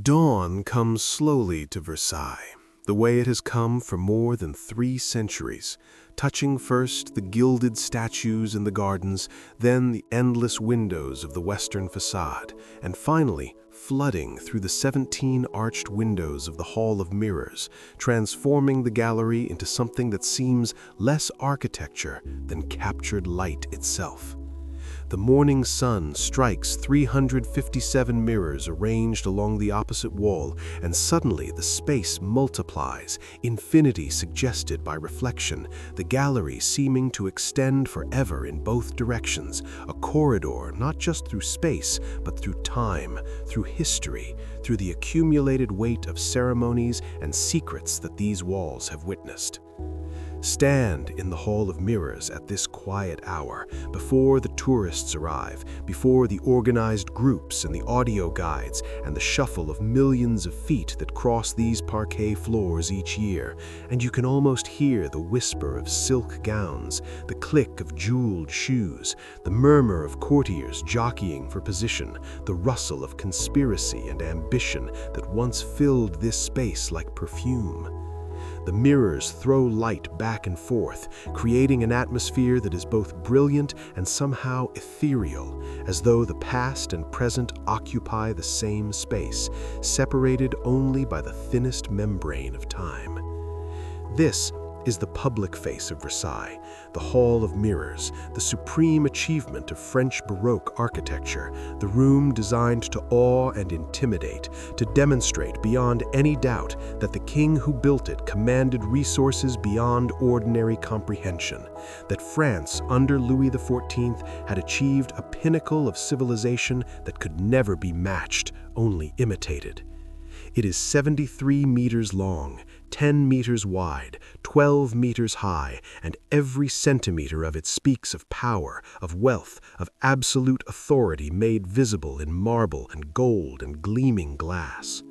Dawn comes slowly to Versailles, the way it has come for more than 3 centuries, touching first the gilded statues in the gardens, then the endless windows of the western facade, and finally flooding through the 17 arched windows of the Hall of Mirrors, transforming the gallery into something that seems less architecture than captured light itself. The morning sun strikes 357 mirrors arranged along the opposite wall, and suddenly the space multiplies, infinity suggested by reflection, the gallery seeming to extend forever in both directions, a corridor not just through space, but through time, through history, through the accumulated weight of ceremonies and secrets that these walls have witnessed. Stand in the Hall of Mirrors at this quiet hour, before the tourists arrive, before the organized groups and the audio guides and the shuffle of millions of feet that cross these parquet floors each year, and you can almost hear the whisper of silk gowns, the click of jeweled shoes, the murmur of courtiers jockeying for position, the rustle of conspiracy and ambition that once filled this space like perfume. The mirrors throw light back and forth, creating an atmosphere that is both brilliant and somehow ethereal, as though the past and present occupy the same space, separated only by the thinnest membrane of time. This is the public face of Versailles, the Hall of Mirrors, the supreme achievement of French Baroque architecture, the room designed to awe and intimidate, to demonstrate beyond any doubt that the king who built it commanded resources beyond ordinary comprehension, that France under Louis XIV had achieved a pinnacle of civilization that could never be matched, only imitated. It is 73 meters long, 10 meters wide, 12 meters high, and every centimeter of it speaks of power, of wealth, of absolute authority made visible in marble and gold and gleaming glass.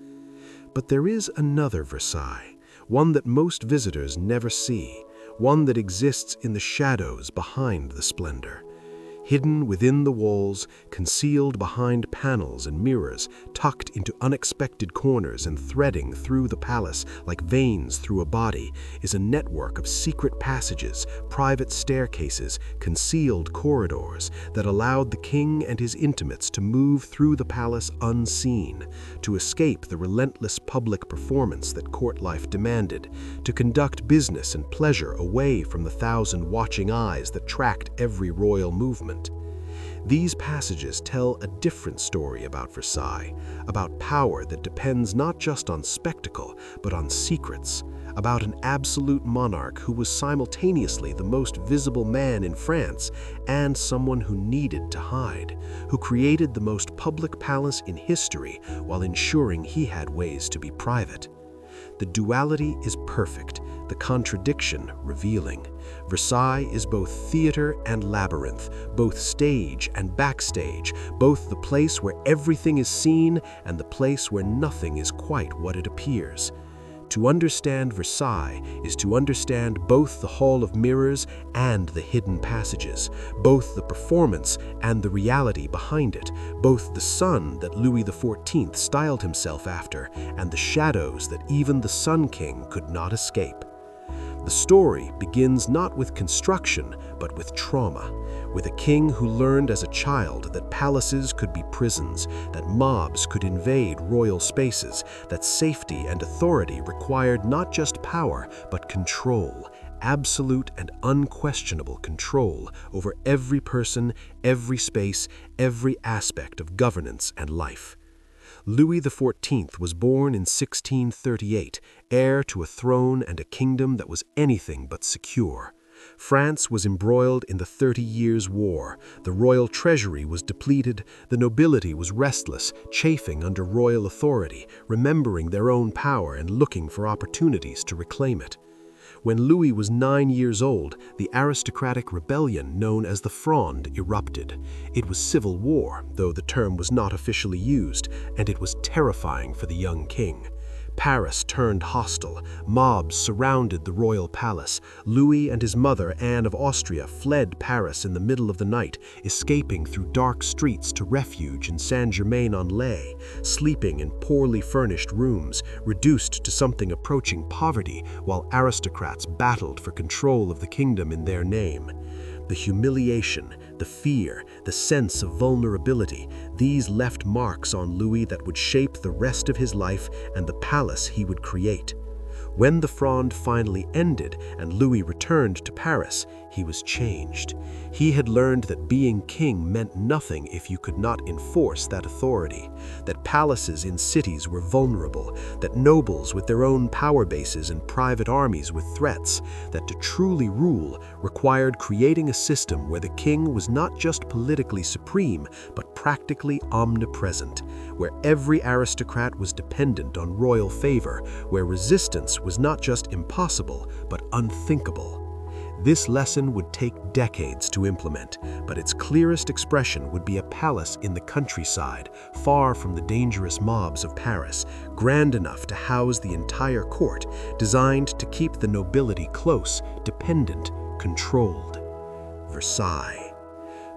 But there is another Versailles, one that most visitors never see, one that exists in the shadows behind the splendor. Hidden within the walls, concealed behind panels and mirrors, tucked into unexpected corners and threading through the palace like veins through a body, is a network of secret passages, private staircases, concealed corridors that allowed the king and his intimates to move through the palace unseen, to escape the relentless public performance that court life demanded, to conduct business and pleasure away from the 1,000 watching eyes that tracked every royal movement. These passages tell a different story about Versailles, about power that depends not just on spectacle, but on secrets, about an absolute monarch who was simultaneously the most visible man in France and someone who needed to hide, who created the most public palace in history while ensuring he had ways to be private. The duality is perfect, the contradiction revealing. Versailles is both theater and labyrinth, both stage and backstage, both the place where everything is seen and the place where nothing is quite what it appears. To understand Versailles is to understand both the Hall of Mirrors and the hidden passages, both the performance and the reality behind it, both the sun that Louis XIV styled himself after and the shadows that even the Sun King could not escape. The story begins not with construction, but with trauma, with a king who learned as a child that palaces could be prisons, that mobs could invade royal spaces, that safety and authority required not just power, but control, absolute and unquestionable control over every person, every space, every aspect of governance and life. Louis XIV was born in 1638, heir to a throne and a kingdom that was anything but secure. France was embroiled in the 30 Years' War, the royal treasury was depleted, the nobility was restless, chafing under royal authority, remembering their own power and looking for opportunities to reclaim it. When Louis was 9 years old, the aristocratic rebellion known as the Fronde erupted. It was civil war, though the term was not officially used, and it was terrifying for the young king. Paris turned hostile. Mobs surrounded the royal palace. Louis and his mother, Anne of Austria, fled Paris in the middle of the night, escaping through dark streets to refuge in Saint-Germain-en-Laye, sleeping in poorly furnished rooms, reduced to something approaching poverty, while aristocrats battled for control of the kingdom in their name. The humiliation, the fear, the sense of vulnerability, these left marks on Louis that would shape the rest of his life and the palace he would create. When the Fronde finally ended and Louis returned to Paris, he was changed. He had learned that being king meant nothing if you could not enforce that authority, that palaces in cities were vulnerable, that nobles with their own power bases and private armies with threats, that to truly rule required creating a system where the king was not just politically supreme, but practically omnipresent, where every aristocrat was dependent on royal favor, where resistance was not just impossible, but unthinkable. This lesson would take decades to implement, but its clearest expression would be a palace in the countryside, far from the dangerous mobs of Paris, grand enough to house the entire court, designed to keep the nobility close, dependent, controlled. Versailles.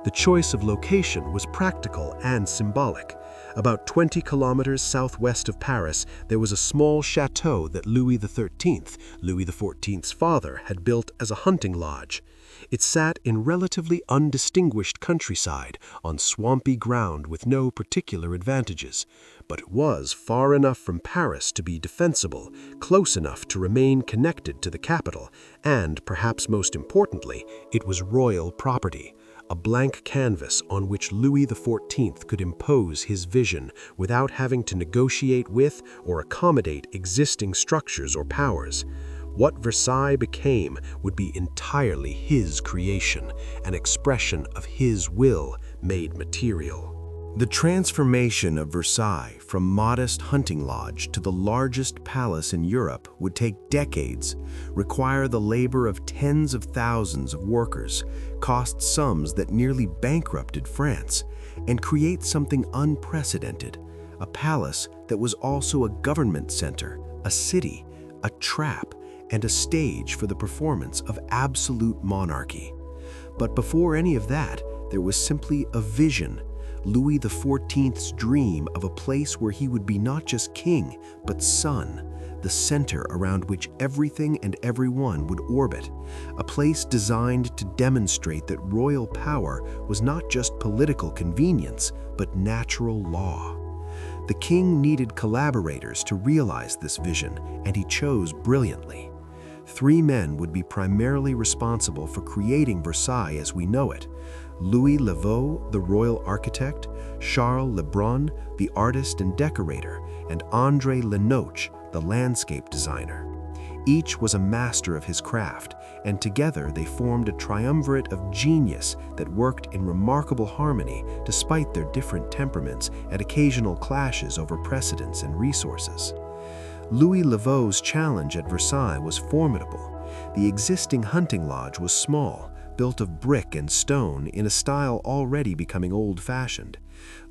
The choice of location was practical and symbolic. About 20 kilometers southwest of Paris, there was a small chateau that Louis XIII, Louis XIV's father, had built as a hunting lodge. It sat in relatively undistinguished countryside, on swampy ground with no particular advantages, but it was far enough from Paris to be defensible, close enough to remain connected to the capital, and, perhaps most importantly, it was royal property. A blank canvas on which Louis XIV could impose his vision without having to negotiate with or accommodate existing structures or powers. What Versailles became would be entirely his creation, an expression of his will made material. The transformation of Versailles from modest hunting lodge to the largest palace in Europe would take decades, require the labor of tens of thousands of workers, cost sums that nearly bankrupted France, and create something unprecedented, a palace that was also a government center, a city, a trap, and a stage for the performance of absolute monarchy. But before any of that, there was simply a vision, Louis XIV's dream of a place where he would be not just king, but sun, the center around which everything and everyone would orbit, a place designed to demonstrate that royal power was not just political convenience, but natural law. The king needed collaborators to realize this vision, and he chose brilliantly. 3 men would be primarily responsible for creating Versailles as we know it: Louis Lavaux, the royal architect, Charles Lebrun, the artist and decorator, and André Lenotre, the landscape designer. Each was a master of his craft, and together they formed a triumvirate of genius that worked in remarkable harmony despite their different temperaments and occasional clashes over precedence and resources. Louis Lavaux's challenge at Versailles was formidable. The existing hunting lodge was small, built of brick and stone in a style already becoming old-fashioned.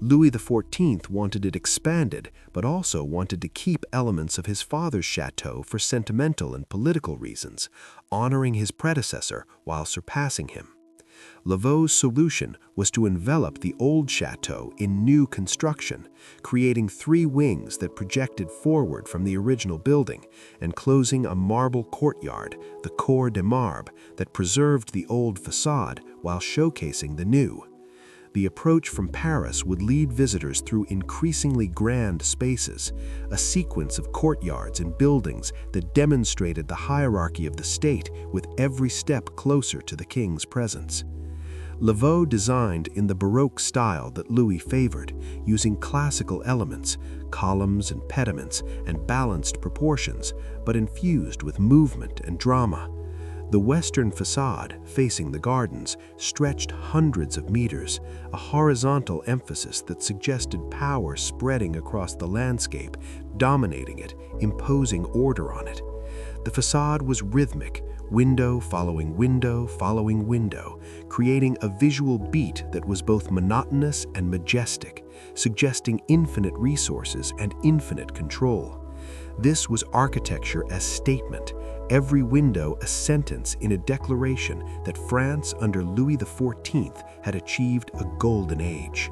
Louis XIV wanted it expanded, but also wanted to keep elements of his father's chateau for sentimental and political reasons, honoring his predecessor while surpassing him. Lavaux's solution was to envelop the old chateau in new construction, creating 3 wings that projected forward from the original building, and closing a marble courtyard, the Cour des Marbres, that preserved the old facade while showcasing the new. The approach from Paris would lead visitors through increasingly grand spaces, a sequence of courtyards and buildings that demonstrated the hierarchy of the state with every step closer to the king's presence. Lavaux designed in the Baroque style that Louis favored, using classical elements, columns and pediments, and balanced proportions, but infused with movement and drama. The western facade, facing the gardens, stretched hundreds of meters, a horizontal emphasis that suggested power spreading across the landscape, dominating it, imposing order on it. The facade was rhythmic, window following window following window, creating a visual beat that was both monotonous and majestic, suggesting infinite resources and infinite control. This was architecture as statement, every window a sentence in a declaration that France under Louis XIV had achieved a golden age.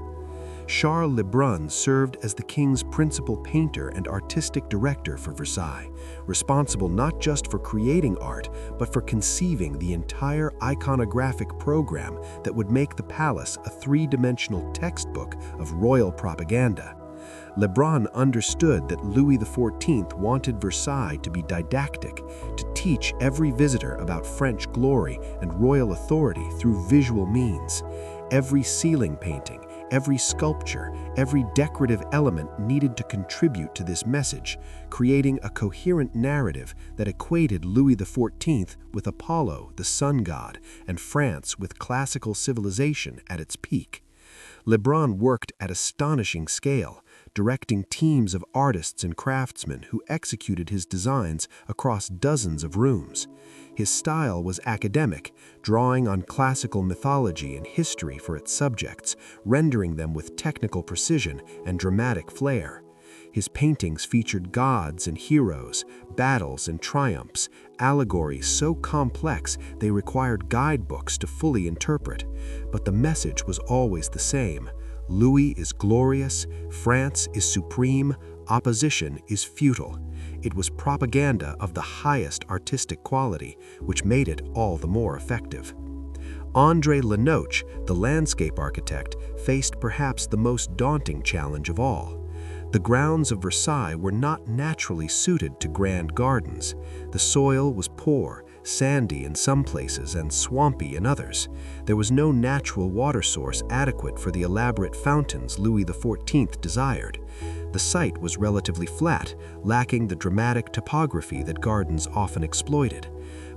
Charles Lebrun served as the king's principal painter and artistic director for Versailles, responsible not just for creating art, but for conceiving the entire iconographic program that would make the palace a three-dimensional textbook of royal propaganda. Lebrun understood that Louis XIV wanted Versailles to be didactic, to teach every visitor about French glory and royal authority through visual means. Every ceiling painting, every sculpture, every decorative element needed to contribute to this message, creating a coherent narrative that equated Louis XIV with Apollo, the sun god, and France with classical civilization at its peak. Lebrun worked at astonishing scale, directing teams of artists and craftsmen who executed his designs across dozens of rooms. His style was academic, drawing on classical mythology and history for its subjects, rendering them with technical precision and dramatic flair. His paintings featured gods and heroes, battles and triumphs, allegories so complex they required guidebooks to fully interpret. But the message was always the same: Louis is glorious, France is supreme, opposition is futile. It was propaganda of the highest artistic quality, which made it all the more effective. André Lenotre, the landscape architect, faced perhaps the most daunting challenge of all. The grounds of Versailles were not naturally suited to grand gardens. The soil was poor, sandy in some places and swampy in others. There was no natural water source adequate for the elaborate fountains Louis XIV desired. The site was relatively flat, lacking the dramatic topography that gardens often exploited.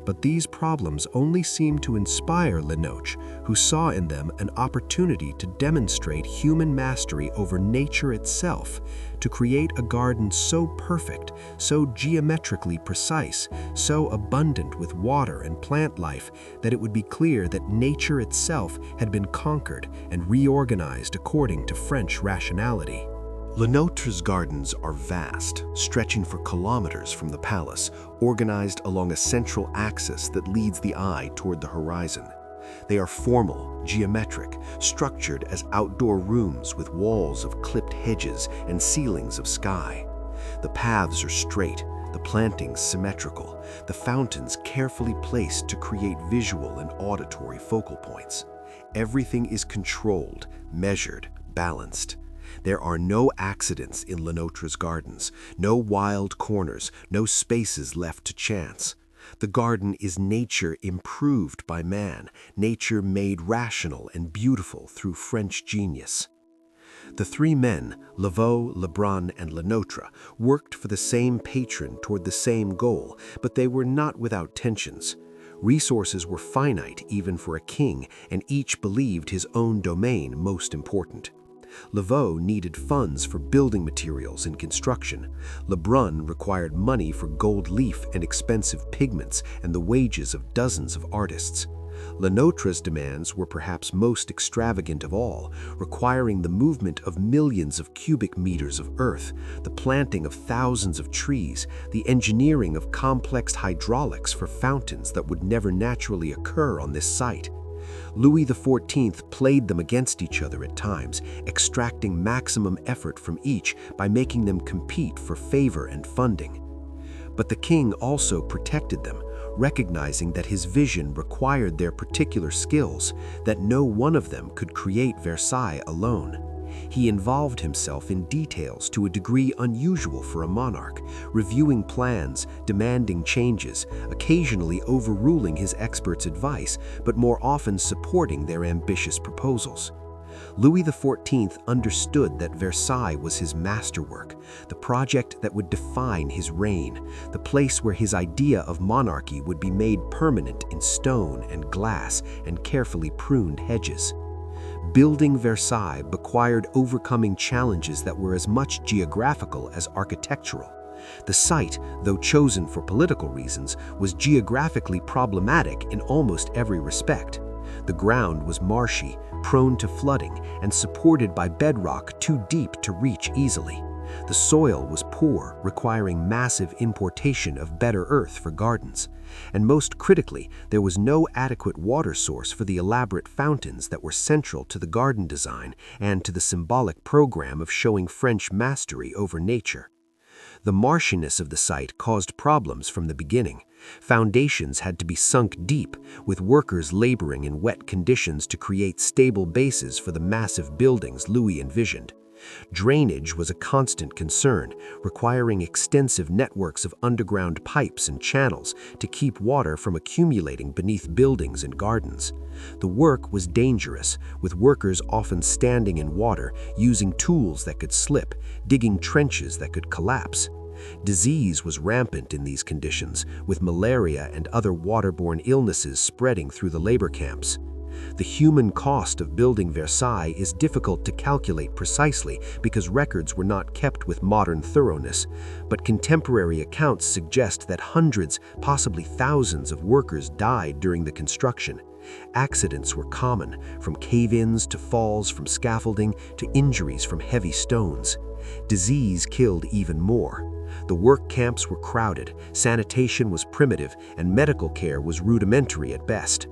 But these problems only seemed to inspire Lenotre, who saw in them an opportunity to demonstrate human mastery over nature itself, to create a garden so perfect, so geometrically precise, so abundant with water and plant life that it would be clear that nature itself had been conquered and reorganized according to French rationality. Lenotre's gardens are vast, stretching for kilometers from the palace, organized along a central axis that leads the eye toward the horizon. They are formal, geometric, structured as outdoor rooms with walls of clipped hedges and ceilings of sky. The paths are straight, the plantings symmetrical, the fountains carefully placed to create visual and auditory focal points. Everything is controlled, measured, balanced. There are no accidents in Lenotre's gardens, no wild corners, no spaces left to chance. The garden is nature improved by man, nature made rational and beautiful through French genius. The three men, Lavaux, Lebrun, and Lenotre, worked for the same patron toward the same goal, but they were not without tensions. Resources were finite even for a king, and each believed his own domain most important. Lavaux needed funds for building materials and construction. Lebrun required money for gold leaf and expensive pigments and the wages of dozens of artists. Lenotre's demands were perhaps most extravagant of all, requiring the movement of millions of cubic meters of earth, the planting of thousands of trees, the engineering of complex hydraulics for fountains that would never naturally occur on this site. Louis XIV played them against each other at times, extracting maximum effort from each by making them compete for favor and funding. But the king also protected them, recognizing that his vision required their particular skills, that no one of them could create Versailles alone. He involved himself in details to a degree unusual for a monarch, reviewing plans, demanding changes, occasionally overruling his experts' advice, but more often supporting their ambitious proposals. Louis XIV understood that Versailles was his masterwork, the project that would define his reign, the place where his idea of monarchy would be made permanent in stone and glass and carefully pruned hedges. Building Versailles required overcoming challenges that were as much geographical as architectural. The site, though chosen for political reasons, was geographically problematic in almost every respect. The ground was marshy, prone to flooding, and supported by bedrock too deep to reach easily. The soil was poor, requiring massive importation of better earth for gardens. And most critically, there was no adequate water source for the elaborate fountains that were central to the garden design and to the symbolic program of showing French mastery over nature. The marshiness of the site caused problems from the beginning. Foundations had to be sunk deep, with workers laboring in wet conditions to create stable bases for the massive buildings Louis envisioned. Drainage was a constant concern, requiring extensive networks of underground pipes and channels to keep water from accumulating beneath buildings and gardens. The work was dangerous, with workers often standing in water, using tools that could slip, digging trenches that could collapse. Disease was rampant in these conditions, with malaria and other waterborne illnesses spreading through the labor camps. The human cost of building Versailles is difficult to calculate precisely because records were not kept with modern thoroughness, but contemporary accounts suggest that hundreds, possibly thousands of workers died during the construction. Accidents were common, from cave-ins to falls from scaffolding to injuries from heavy stones. Disease killed even more. The work camps were crowded, sanitation was primitive, and medical care was rudimentary at best.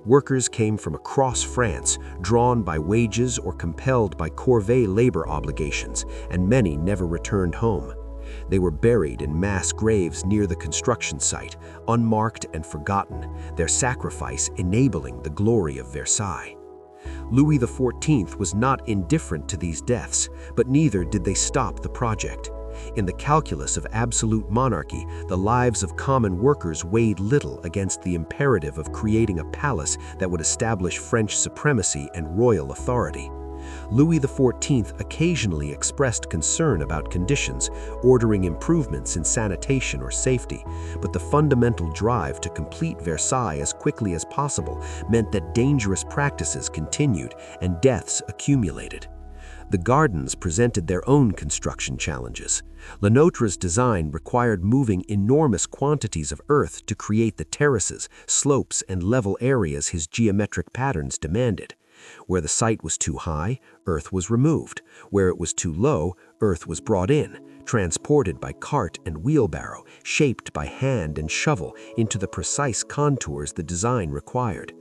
Workers came from across France, drawn by wages or compelled by corvée labor obligations, and many never returned home. They were buried in mass graves near the construction site, unmarked and forgotten, their sacrifice enabling the glory of Versailles. Louis XIV was not indifferent to these deaths, but neither did they stop the project. In the calculus of absolute monarchy, the lives of common workers weighed little against the imperative of creating a palace that would establish French supremacy and royal authority. Louis XIV occasionally expressed concern about conditions, ordering improvements in sanitation or safety, but the fundamental drive to complete Versailles as quickly as possible meant that dangerous practices continued and deaths accumulated. The gardens presented their own construction challenges. Lenotre's design required moving enormous quantities of earth to create the terraces, slopes, and level areas his geometric patterns demanded. Where the site was too high, earth was removed. Where it was too low, earth was brought in, transported by cart and wheelbarrow, shaped by hand and shovel into the precise contours the design required.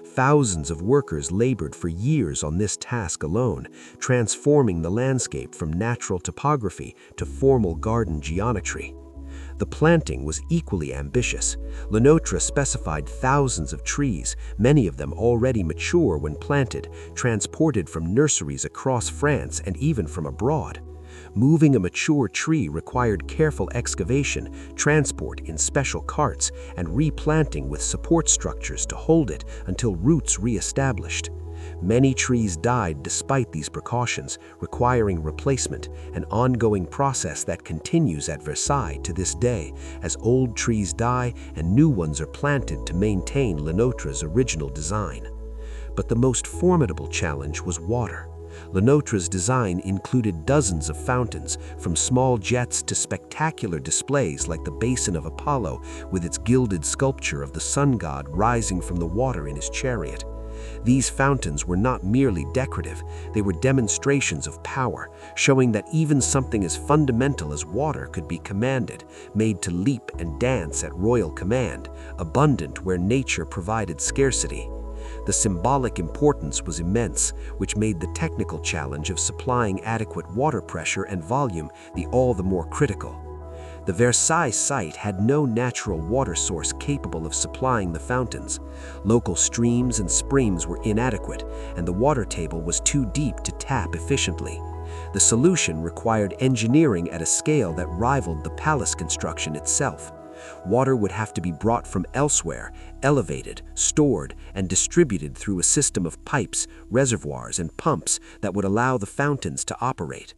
Thousands of workers labored for years on this task alone, transforming the landscape from natural topography to formal garden geometry. The planting was equally ambitious. Lenotre specified thousands of trees, many of them already mature when planted, transported from nurseries across France and even from abroad. Moving a mature tree required careful excavation, transport in special carts, and replanting with support structures to hold it until roots re-established. Many trees died despite these precautions, requiring replacement, an ongoing process that continues at Versailles to this day, as old trees die and new ones are planted to maintain Lenotre's original design. But the most formidable challenge was water. Lenotre's design included dozens of fountains, from small jets to spectacular displays like the Basin of Apollo with its gilded sculpture of the sun god rising from the water in his chariot. These fountains were not merely decorative, they were demonstrations of power, showing that even something as fundamental as water could be commanded, made to leap and dance at royal command, abundant where nature provided scarcity. The symbolic importance was immense, which made the technical challenge of supplying adequate water pressure and volume all the more critical. The Versailles site had no natural water source capable of supplying the fountains. Local streams and springs were inadequate, and the water table was too deep to tap efficiently. The solution required engineering at a scale that rivaled the palace construction itself. Water would have to be brought from elsewhere, elevated, stored, and distributed through a system of pipes, reservoirs, and pumps that would allow the fountains to operate.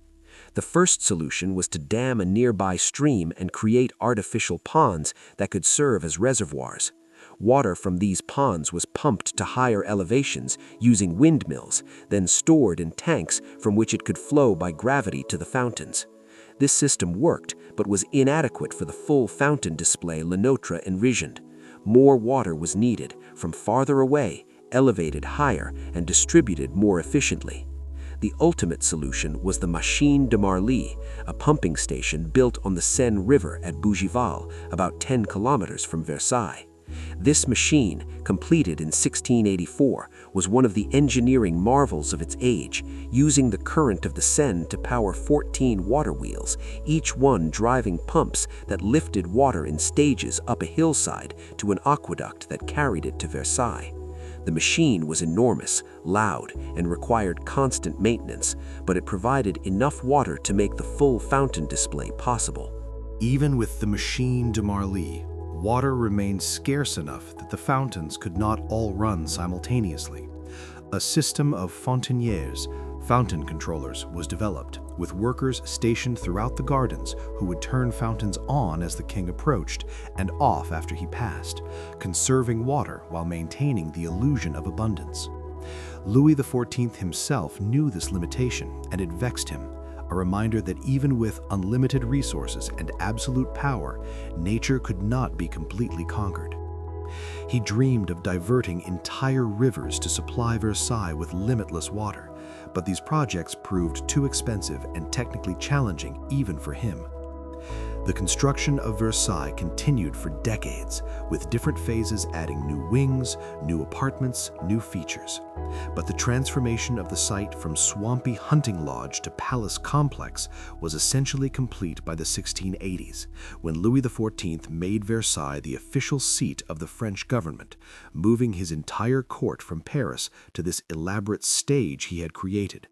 The first solution was to dam a nearby stream and create artificial ponds that could serve as reservoirs. Water from these ponds was pumped to higher elevations using windmills, then stored in tanks from which it could flow by gravity to the fountains. This system worked, but was inadequate for the full fountain display Lenotre envisioned. More water was needed, from farther away, elevated higher, and distributed more efficiently. The ultimate solution was the Machine de Marly, a pumping station built on the Seine River at Bougival, about 10 kilometers from Versailles. This machine, completed in 1684, was one of the engineering marvels of its age, using the current of the Seine to power 14 water wheels, each one driving pumps that lifted water in stages up a hillside to an aqueduct that carried it to Versailles. The machine was enormous, loud, and required constant maintenance, but it provided enough water to make the full fountain display possible. Even with the Machine de Marly, water remained scarce enough that the fountains could not all run simultaneously. A system of fontainiers, fountain controllers, was developed, with workers stationed throughout the gardens who would turn fountains on as the king approached and off after he passed, conserving water while maintaining the illusion of abundance. Louis XIV himself knew this limitation, and it vexed him, a reminder that even with unlimited resources and absolute power, nature could not be completely conquered. He dreamed of diverting entire rivers to supply Versailles with limitless water, but these projects proved too expensive and technically challenging even for him. The construction of Versailles continued for decades, with different phases adding new wings, new apartments, new features. But the transformation of the site from swampy hunting lodge to palace complex was essentially complete by the 1680s, when Louis XIV made Versailles the official seat of the French government, moving his entire court from Paris to this elaborate stage he had created.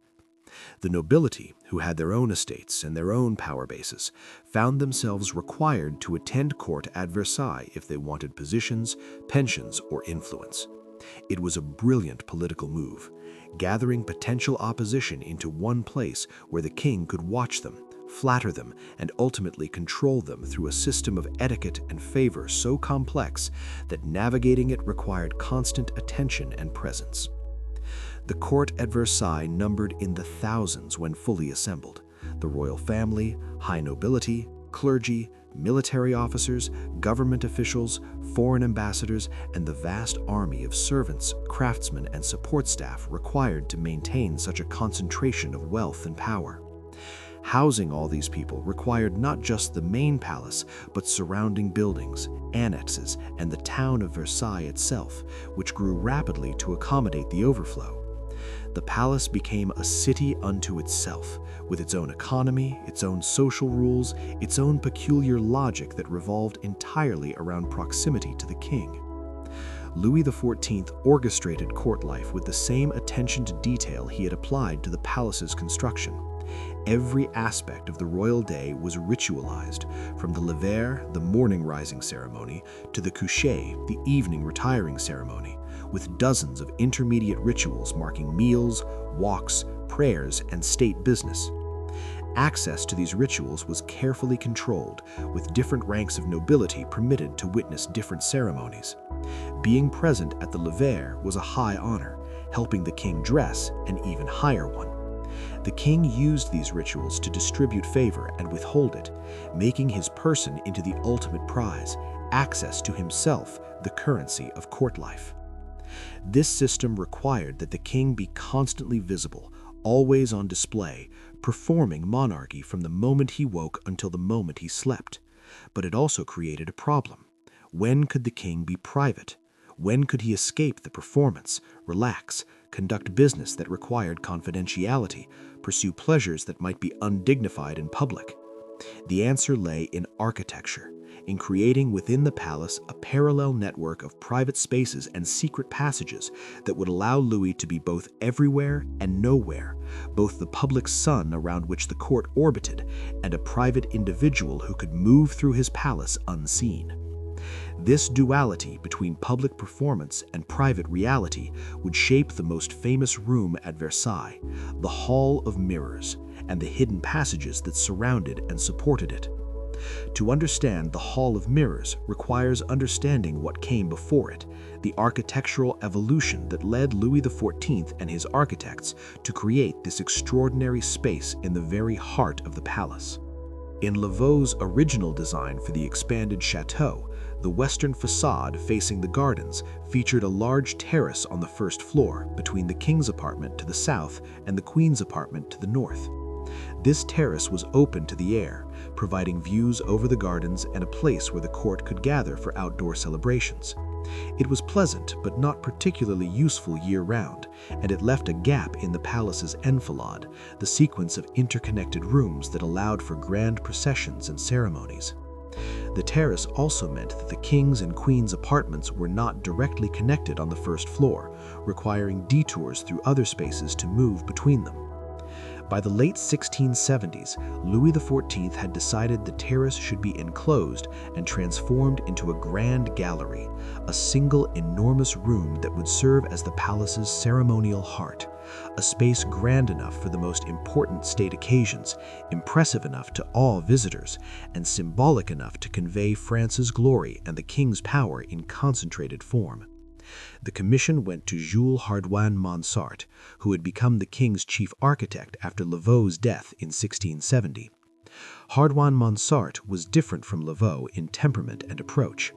The nobility, who had their own estates and their own power bases, found themselves required to attend court at Versailles if they wanted positions, pensions, or influence. It was a brilliant political move, gathering potential opposition into one place where the king could watch them, flatter them, and ultimately control them through a system of etiquette and favor so complex that navigating it required constant attention and presence. The court at Versailles numbered in the thousands when fully assembled. The royal family, high nobility, clergy, military officers, government officials, foreign ambassadors, and the vast army of servants, craftsmen, and support staff required to maintain such a concentration of wealth and power. Housing all these people required not just the main palace, but surrounding buildings, annexes, and the town of Versailles itself, which grew rapidly to accommodate the overflow. The palace became a city unto itself, with its own economy, its own social rules, its own peculiar logic that revolved entirely around proximity to the king. Louis XIV orchestrated court life with the same attention to detail he had applied to the palace's construction. Every aspect of the royal day was ritualized, from the lever, the morning rising ceremony, to the coucher, the evening retiring ceremony, with dozens of intermediate rituals marking meals, walks, prayers, and state business. Access to these rituals was carefully controlled, with different ranks of nobility permitted to witness different ceremonies. Being present at the lever was a high honor, helping the king dress an even higher one. The king used these rituals to distribute favor and withhold it, making his person into the ultimate prize, access to himself, the currency of court life. This system required that the king be constantly visible, always on display, performing monarchy from the moment he woke until the moment he slept. But it also created a problem. When could the king be private? When could he escape the performance, relax, conduct business that required confidentiality, pursue pleasures that might be undignified in public? The answer lay in architecture, in creating within the palace a parallel network of private spaces and secret passages that would allow Louis to be both everywhere and nowhere, both the public sun around which the court orbited and a private individual who could move through his palace unseen. This duality between public performance and private reality would shape the most famous room at Versailles, the Hall of Mirrors, and the hidden passages that surrounded and supported it. To understand the Hall of Mirrors requires understanding what came before it, the architectural evolution that led Louis XIV and his architects to create this extraordinary space in the very heart of the palace. In Lavau's original design for the expanded chateau, the western facade facing the gardens featured a large terrace on the first floor between the king's apartment to the south and the queen's apartment to the north. This terrace was open to the air, providing views over the gardens and a place where the court could gather for outdoor celebrations. It was pleasant but not particularly useful year-round, and it left a gap in the palace's enfilade, the sequence of interconnected rooms that allowed for grand processions and ceremonies. The terrace also meant that the king's and queen's apartments were not directly connected on the first floor, requiring detours through other spaces to move between them. By the late 1670s, Louis XIV had decided the terrace should be enclosed and transformed into a grand gallery, a single enormous room that would serve as the palace's ceremonial heart, a space grand enough for the most important state occasions, impressive enough to awe visitors, and symbolic enough to convey France's glory and the king's power in concentrated form. The commission went to Jules Hardouin Monsart, who had become the king's chief architect after Lavau's death in 1670. Hardouin Monsart was different from Lavau in temperament and approach.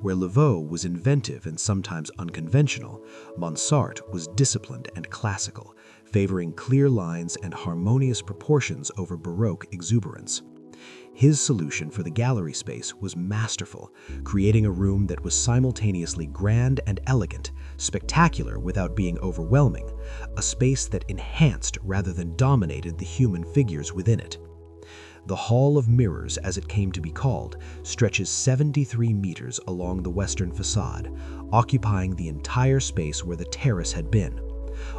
Where Lavau was inventive and sometimes unconventional, Monsart was disciplined and classical, favoring clear lines and harmonious proportions over Baroque exuberance. His solution for the gallery space was masterful, creating a room that was simultaneously grand and elegant, spectacular without being overwhelming, a space that enhanced rather than dominated the human figures within it. The Hall of Mirrors, as it came to be called, stretches 73 meters along the western facade, occupying the entire space where the terrace had been.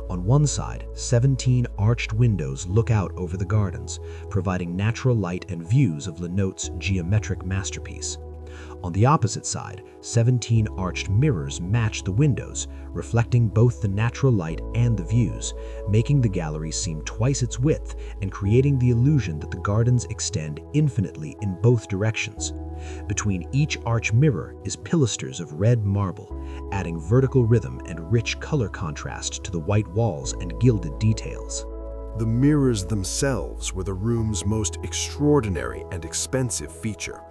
On one side, 17 arched windows look out over the gardens, providing natural light and views of Lenote's geometric masterpiece. On the opposite side, 17 arched mirrors match the windows, reflecting both the natural light and the views, making the gallery seem twice its width and creating the illusion that the gardens extend infinitely in both directions. Between each arch mirror is pilasters of red marble, adding vertical rhythm and rich color contrast to the white walls and gilded details. The mirrors themselves were the room's most extraordinary and expensive feature.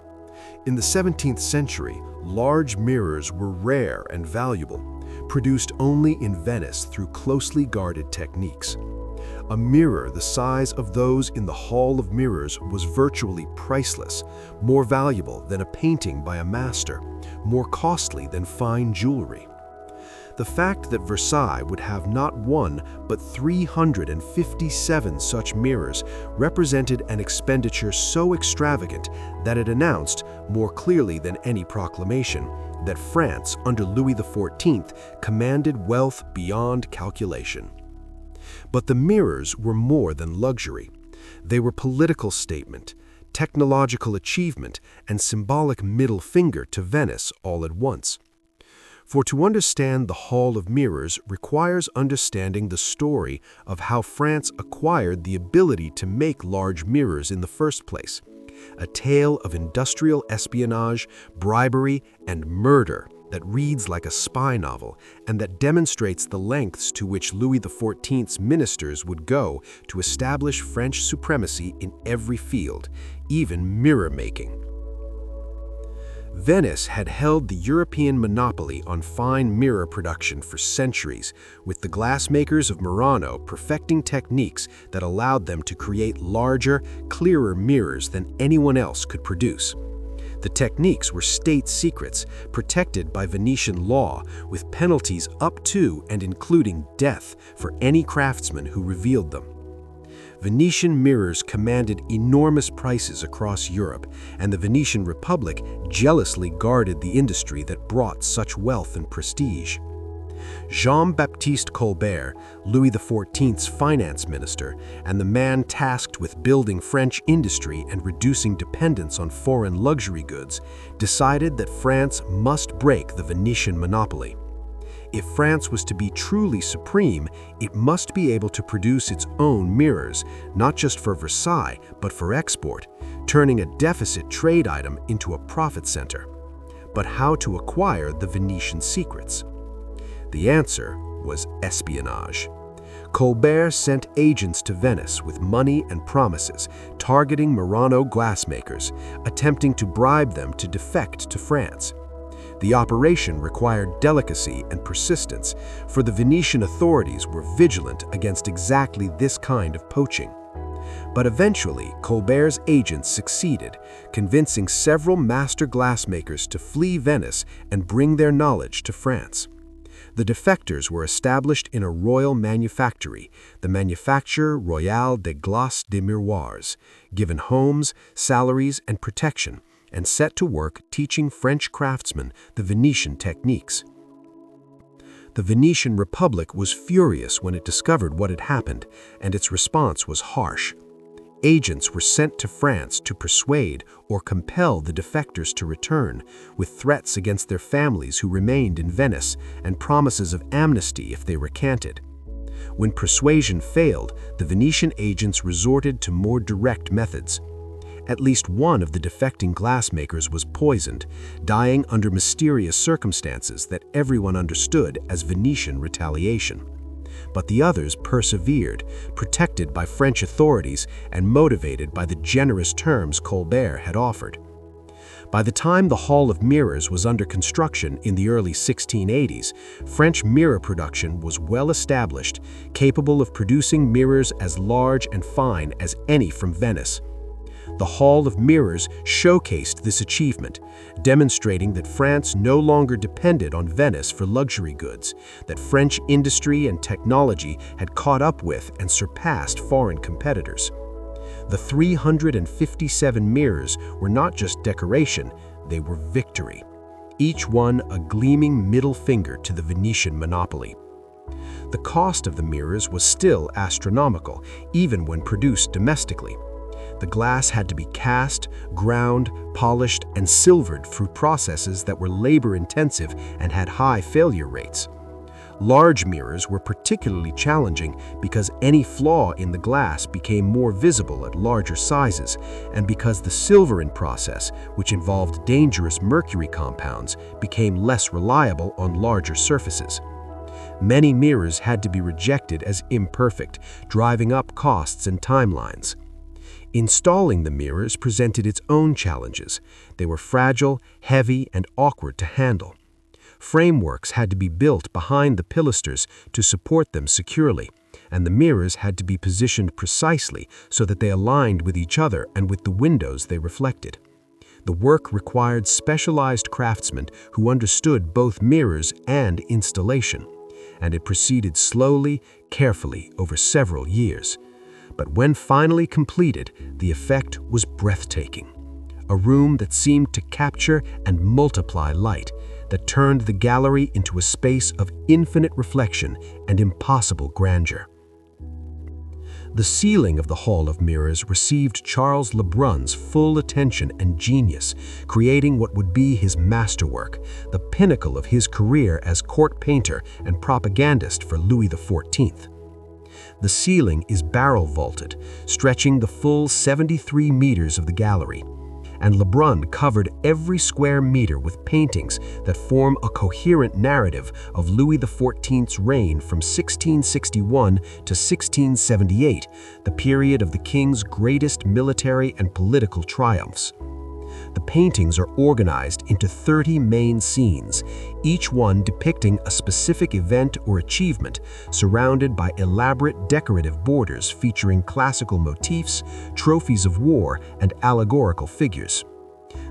In the 17th century, large mirrors were rare and valuable, produced only in Venice through closely guarded techniques. A mirror the size of those in the Hall of Mirrors was virtually priceless, more valuable than a painting by a master, more costly than fine jewelry. The fact that Versailles would have not one but 357 such mirrors represented an expenditure so extravagant that it announced, more clearly than any proclamation, that France, under Louis XIV, commanded wealth beyond calculation. But the mirrors were more than luxury. They were political statement, technological achievement, and symbolic middle finger to Venice all at once. For to understand the Hall of Mirrors requires understanding the story of how France acquired the ability to make large mirrors in the first place, a tale of industrial espionage, bribery, and murder that reads like a spy novel and that demonstrates the lengths to which Louis XIV's ministers would go to establish French supremacy in every field, even mirror-making. Venice had held the European monopoly on fine mirror production for centuries, with the glassmakers of Murano perfecting techniques that allowed them to create larger, clearer mirrors than anyone else could produce. The techniques were state secrets, protected by Venetian law, with penalties up to and including death for any craftsman who revealed them. Venetian mirrors commanded enormous prices across Europe, and the Venetian Republic jealously guarded the industry that brought such wealth and prestige. Jean-Baptiste Colbert, Louis XIV's finance minister, and the man tasked with building French industry and reducing dependence on foreign luxury goods, decided that France must break the Venetian monopoly. If France was to be truly supreme, it must be able to produce its own mirrors, not just for Versailles, but for export, turning a deficit trade item into a profit center. But how to acquire the Venetian secrets? The answer was espionage. Colbert sent agents to Venice with money and promises, targeting Murano glassmakers, attempting to bribe them to defect to France. The operation required delicacy and persistence, for the Venetian authorities were vigilant against exactly this kind of poaching. But eventually, Colbert's agents succeeded, convincing several master glassmakers to flee Venice and bring their knowledge to France. The defectors were established in a royal manufactory, the Manufacture Royale de Glace de Miroirs, given homes, salaries, and protection, and set to work teaching French craftsmen the Venetian techniques. The Venetian Republic was furious when it discovered what had happened, and its response was harsh. Agents were sent to France to persuade or compel the defectors to return, with threats against their families who remained in Venice and promises of amnesty if they recanted. When persuasion failed, the Venetian agents resorted to more direct methods. At least one of the defecting glassmakers was poisoned, dying under mysterious circumstances that everyone understood as Venetian retaliation. But the others persevered, protected by French authorities and motivated by the generous terms Colbert had offered. By the time the Hall of Mirrors was under construction in the early 1680s, French mirror production was well established, capable of producing mirrors as large and fine as any from Venice. The Hall of Mirrors showcased this achievement, demonstrating that France no longer depended on Venice for luxury goods, that French industry and technology had caught up with and surpassed foreign competitors. The 357 mirrors were not just decoration, they were victory, each one a gleaming middle finger to the Venetian monopoly. The cost of the mirrors was still astronomical, even when produced domestically. The glass had to be cast, ground, polished, and silvered through processes that were labor-intensive and had high failure rates. Large mirrors were particularly challenging because any flaw in the glass became more visible at larger sizes, and because the silvering process, which involved dangerous mercury compounds, became less reliable on larger surfaces. Many mirrors had to be rejected as imperfect, driving up costs and timelines. Installing the mirrors presented its own challenges. They were fragile, heavy, and awkward to handle. Frameworks had to be built behind the pilasters to support them securely, and the mirrors had to be positioned precisely so that they aligned with each other and with the windows they reflected. The work required specialized craftsmen who understood both mirrors and installation, and it proceeded slowly, carefully over several years. But when finally completed, the effect was breathtaking. A room that seemed to capture and multiply light, that turned the gallery into a space of infinite reflection and impossible grandeur. The ceiling of the Hall of Mirrors received Charles Lebrun's full attention and genius, creating what would be his masterwork, the pinnacle of his career as court painter and propagandist for Louis XIV. The ceiling is barrel-vaulted, stretching the full 73 meters of the gallery, and Lebrun covered every square meter with paintings that form a coherent narrative of Louis XIV's reign from 1661 to 1678, the period of the king's greatest military and political triumphs. The paintings are organized into 30 main scenes, each one depicting a specific event or achievement, surrounded by elaborate decorative borders featuring classical motifs, trophies of war, and allegorical figures.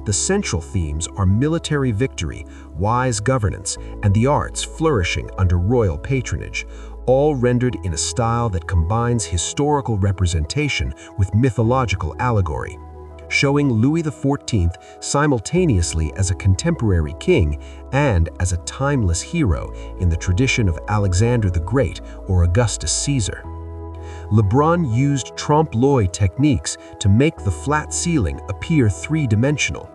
The central themes are military victory, wise governance, and the arts flourishing under royal patronage, all rendered in a style that combines historical representation with mythological allegory, showing Louis XIV simultaneously as a contemporary king and as a timeless hero in the tradition of Alexander the Great or Augustus Caesar. Lebrun used trompe-l'oeil techniques to make the flat ceiling appear three-dimensional,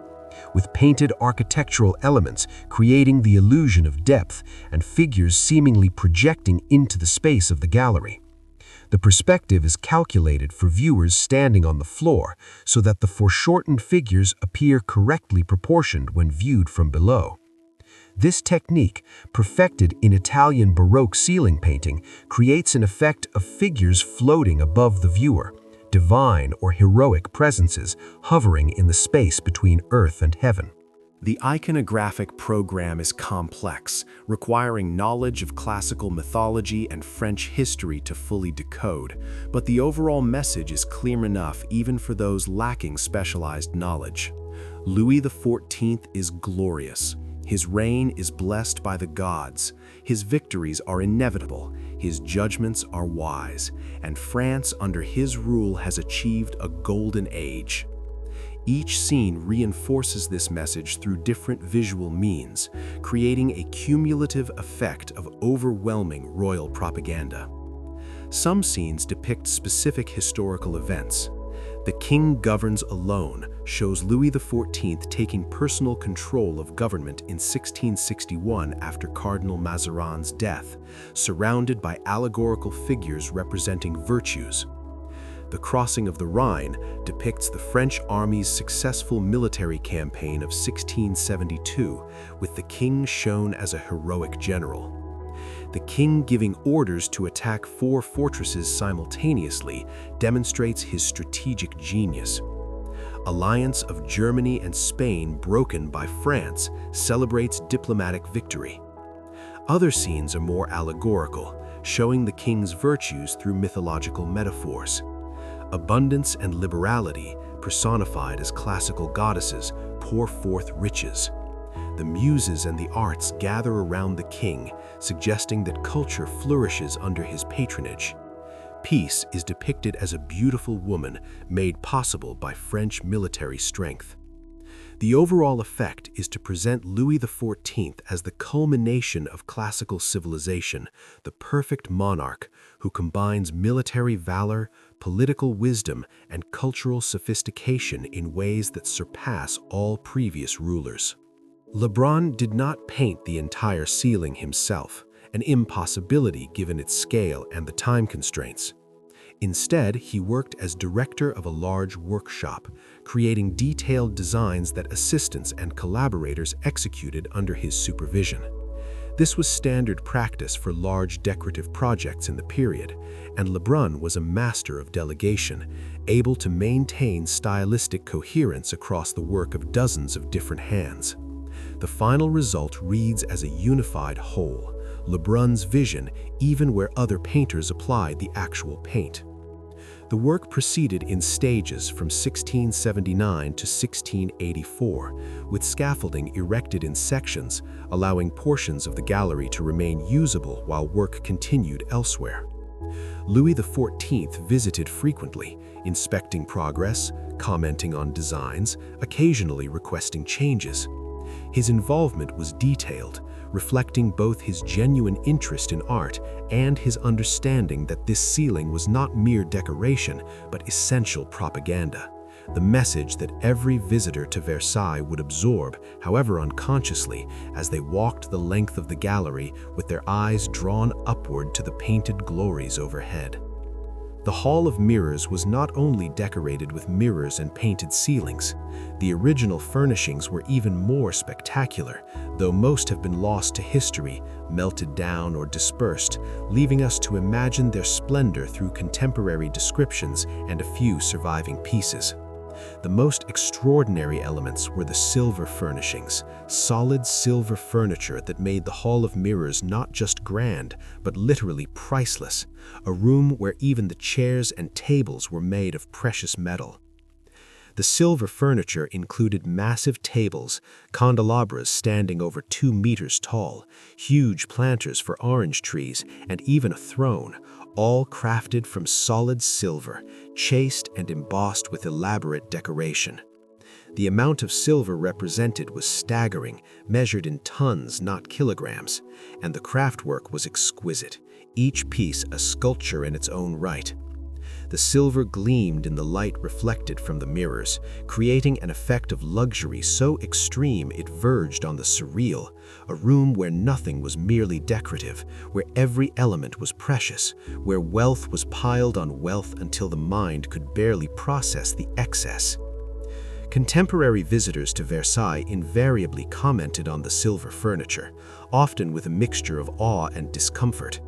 with painted architectural elements creating the illusion of depth and figures seemingly projecting into the space of the gallery. The perspective is calculated for viewers standing on the floor so that the foreshortened figures appear correctly proportioned when viewed from below. This technique, perfected in Italian Baroque ceiling painting, creates an effect of figures floating above the viewer, divine or heroic presences hovering in the space between earth and heaven. The iconographic program is complex, requiring knowledge of classical mythology and French history to fully decode, but the overall message is clear enough even for those lacking specialized knowledge. Louis XIV is glorious. His reign is blessed by the gods. His victories are inevitable. His judgments are wise. And France under his rule has achieved a golden age. Each scene reinforces this message through different visual means, creating a cumulative effect of overwhelming royal propaganda. Some scenes depict specific historical events. The King Governs Alone shows Louis XIV taking personal control of government in 1661 after Cardinal Mazarin's death, surrounded by allegorical figures representing virtues. The Crossing of the Rhine depicts the French army's successful military campaign of 1672, with the king shown as a heroic general. The king giving orders to attack 4 fortresses simultaneously demonstrates his strategic genius. Alliance of Germany and Spain broken by France celebrates diplomatic victory. Other scenes are more allegorical, showing the king's virtues through mythological metaphors. Abundance and liberality, personified as classical goddesses, pour forth riches. The muses and the arts gather around the king, suggesting that culture flourishes under his patronage. Peace is depicted as a beautiful woman made possible by French military strength. The overall effect is to present Louis XIV as the culmination of classical civilization, the perfect monarch who combines military valor, political wisdom, and cultural sophistication in ways that surpass all previous rulers. Lebrun did not paint the entire ceiling himself, an impossibility given its scale and the time constraints. Instead, he worked as director of a large workshop, creating detailed designs that assistants and collaborators executed under his supervision. This was standard practice for large decorative projects in the period, and Lebrun was a master of delegation, able to maintain stylistic coherence across the work of dozens of different hands. The final result reads as a unified whole, Lebrun's vision even where other painters applied the actual paint. The work proceeded in stages from 1679 to 1684, with scaffolding erected in sections, allowing portions of the gallery to remain usable while work continued elsewhere. Louis XIV visited frequently, inspecting progress, commenting on designs, occasionally requesting changes. His involvement was detailed, reflecting both his genuine interest in art and his understanding that this ceiling was not mere decoration, but essential propaganda. The message that every visitor to Versailles would absorb, however unconsciously, as they walked the length of the gallery with their eyes drawn upward to the painted glories overhead. The Hall of Mirrors was not only decorated with mirrors and painted ceilings. The original furnishings were even more spectacular, though most have been lost to history, melted down or dispersed, leaving us to imagine their splendor through contemporary descriptions and a few surviving pieces. The most extraordinary elements were the silver furnishings, solid silver furniture that made the Hall of Mirrors not just grand, but literally priceless, a room where even the chairs and tables were made of precious metal. The silver furniture included massive tables, candelabras standing over 2 meters tall, huge planters for orange trees, and even a throne, all crafted from solid silver, chased and embossed with elaborate decoration. The amount of silver represented was staggering, measured in tons, not kilograms, and the craftwork was exquisite, each piece a sculpture in its own right. The silver gleamed in the light reflected from the mirrors, creating an effect of luxury so extreme it verged on the surreal, a room where nothing was merely decorative, where every element was precious, where wealth was piled on wealth until the mind could barely process the excess. Contemporary visitors to Versailles invariably commented on the silver furniture, often with a mixture of awe and discomfort.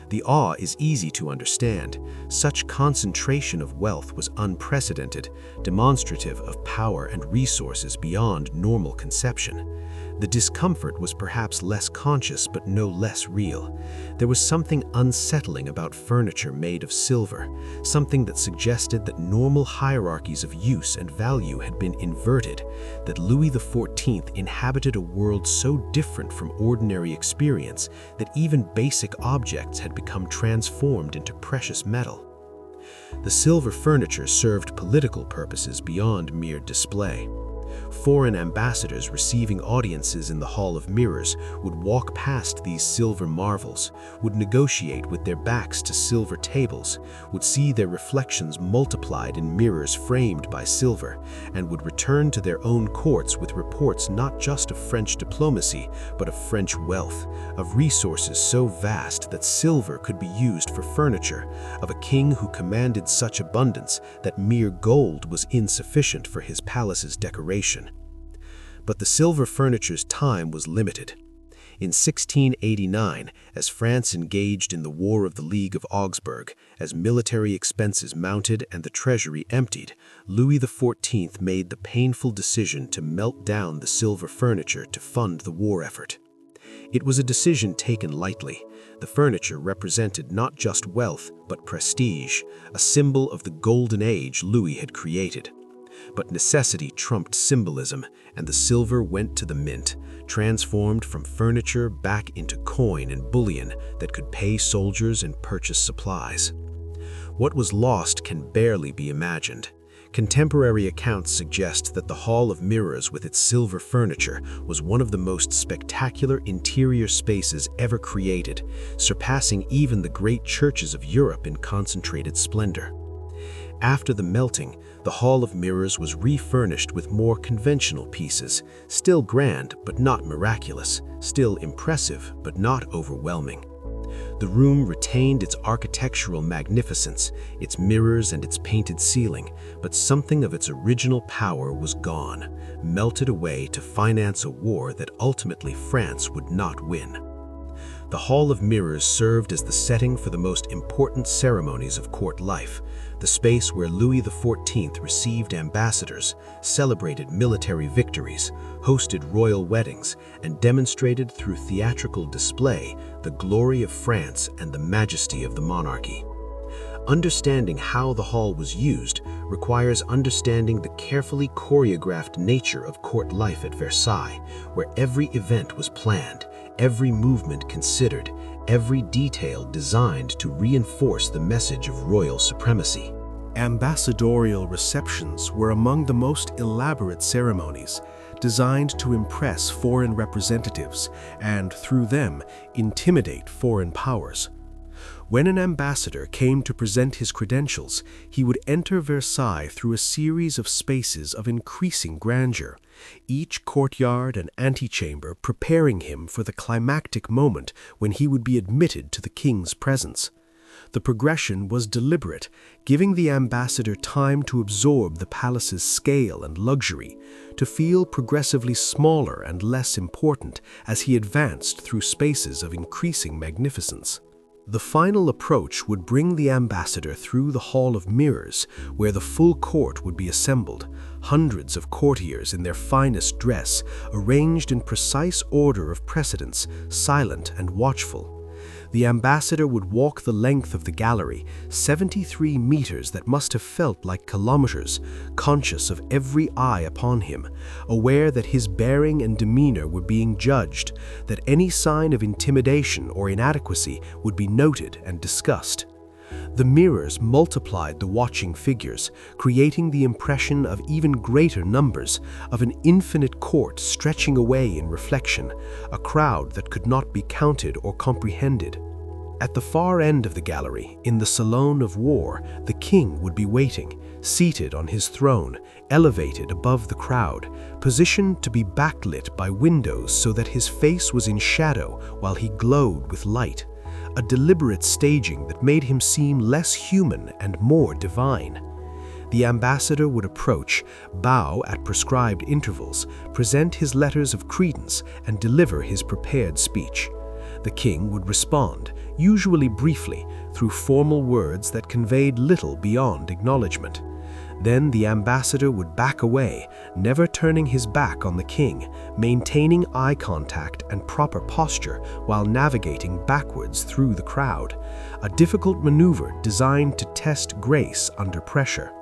The awe is easy to understand. Such concentration of wealth was unprecedented, demonstrative of power and resources beyond normal conception. The discomfort was perhaps less conscious but no less real. There was something unsettling about furniture made of silver, something that suggested that normal hierarchies of use and value had been inverted, that Louis XIV inhabited a world so different from ordinary experience that even basic objects had become transformed into precious metal. The silver furniture served political purposes beyond mere display. Foreign ambassadors receiving audiences in the Hall of Mirrors would walk past these silver marvels, would negotiate with their backs to silver tables, would see their reflections multiplied in mirrors framed by silver, and would return to their own courts with reports not just of French diplomacy, but of French wealth, of resources so vast that silver could be used for furniture, of a king who commanded such abundance that mere gold was insufficient for his palace's decoration. But the silver furniture's time was limited. In 1689, as France engaged in the War of the League of Augsburg, as military expenses mounted and the treasury emptied, Louis XIV made the painful decision to melt down the silver furniture to fund the war effort. It was a decision taken lightly. The furniture represented not just wealth, but prestige, a symbol of the golden age Louis had created. But necessity trumped symbolism, and the silver went to the mint, transformed from furniture back into coin and bullion that could pay soldiers and purchase supplies. What was lost can barely be imagined. Contemporary accounts suggest that the Hall of Mirrors with its silver furniture was one of the most spectacular interior spaces ever created, surpassing even the great churches of Europe in concentrated splendor. After the melting, the Hall of Mirrors was refurnished with more conventional pieces, still grand but not miraculous, still impressive but not overwhelming. The room retained its architectural magnificence, its mirrors and its painted ceiling, but something of its original power was gone, melted away to finance a war that ultimately France would not win. The Hall of Mirrors served as the setting for the most important ceremonies of court life, the space where Louis XIV received ambassadors, celebrated military victories, hosted royal weddings, and demonstrated through theatrical display the glory of France and the majesty of the monarchy. Understanding how the hall was used requires understanding the carefully choreographed nature of court life at Versailles, where every event was planned, every movement considered, every detail designed to reinforce the message of royal supremacy. Ambassadorial receptions were among the most elaborate ceremonies, designed to impress foreign representatives and, through them, intimidate foreign powers. When an ambassador came to present his credentials, he would enter Versailles through a series of spaces of increasing grandeur, each courtyard and antechamber preparing him for the climactic moment when he would be admitted to the king's presence. The progression was deliberate, giving the ambassador time to absorb the palace's scale and luxury, to feel progressively smaller and less important as he advanced through spaces of increasing magnificence. The final approach would bring the ambassador through the Hall of Mirrors, where the full court would be assembled, hundreds of courtiers in their finest dress, arranged in precise order of precedence, silent and watchful. The ambassador would walk the length of the gallery, 73 meters that must have felt like kilometers, conscious of every eye upon him, aware that his bearing and demeanor were being judged, that any sign of intimidation or inadequacy would be noted and discussed. The mirrors multiplied the watching figures, creating the impression of even greater numbers, of an infinite court stretching away in reflection, a crowd that could not be counted or comprehended. At the far end of the gallery, in the Salon of War, the king would be waiting, seated on his throne, elevated above the crowd, positioned to be backlit by windows so that his face was in shadow while he glowed with light. A deliberate staging that made him seem less human and more divine. The ambassador would approach, bow at prescribed intervals, present his letters of credence, and deliver his prepared speech. The king would respond, usually briefly, through formal words that conveyed little beyond acknowledgement. Then the ambassador would back away, never turning his back on the king, maintaining eye contact and proper posture while navigating backwards through the crowd, a difficult maneuver designed to test grace under pressure.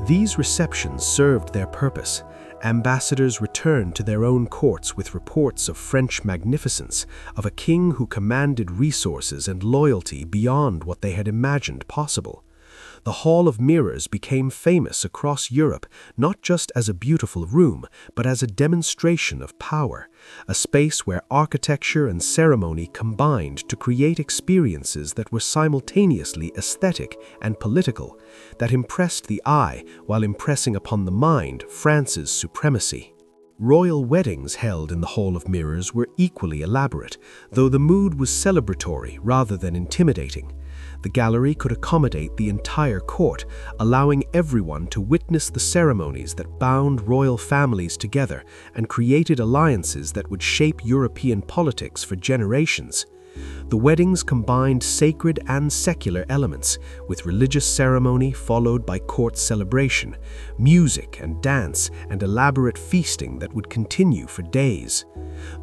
These receptions served their purpose. Ambassadors returned to their own courts with reports of French magnificence, of a king who commanded resources and loyalty beyond what they had imagined possible. The Hall of Mirrors became famous across Europe, not just as a beautiful room, but as a demonstration of power, a space where architecture and ceremony combined to create experiences that were simultaneously aesthetic and political, that impressed the eye while impressing upon the mind France's supremacy. Royal weddings held in the Hall of Mirrors were equally elaborate, though the mood was celebratory rather than intimidating. The gallery could accommodate the entire court, allowing everyone to witness the ceremonies that bound royal families together and created alliances that would shape European politics for generations. The weddings combined sacred and secular elements, with religious ceremony followed by court celebration, music and dance, and elaborate feasting that would continue for days.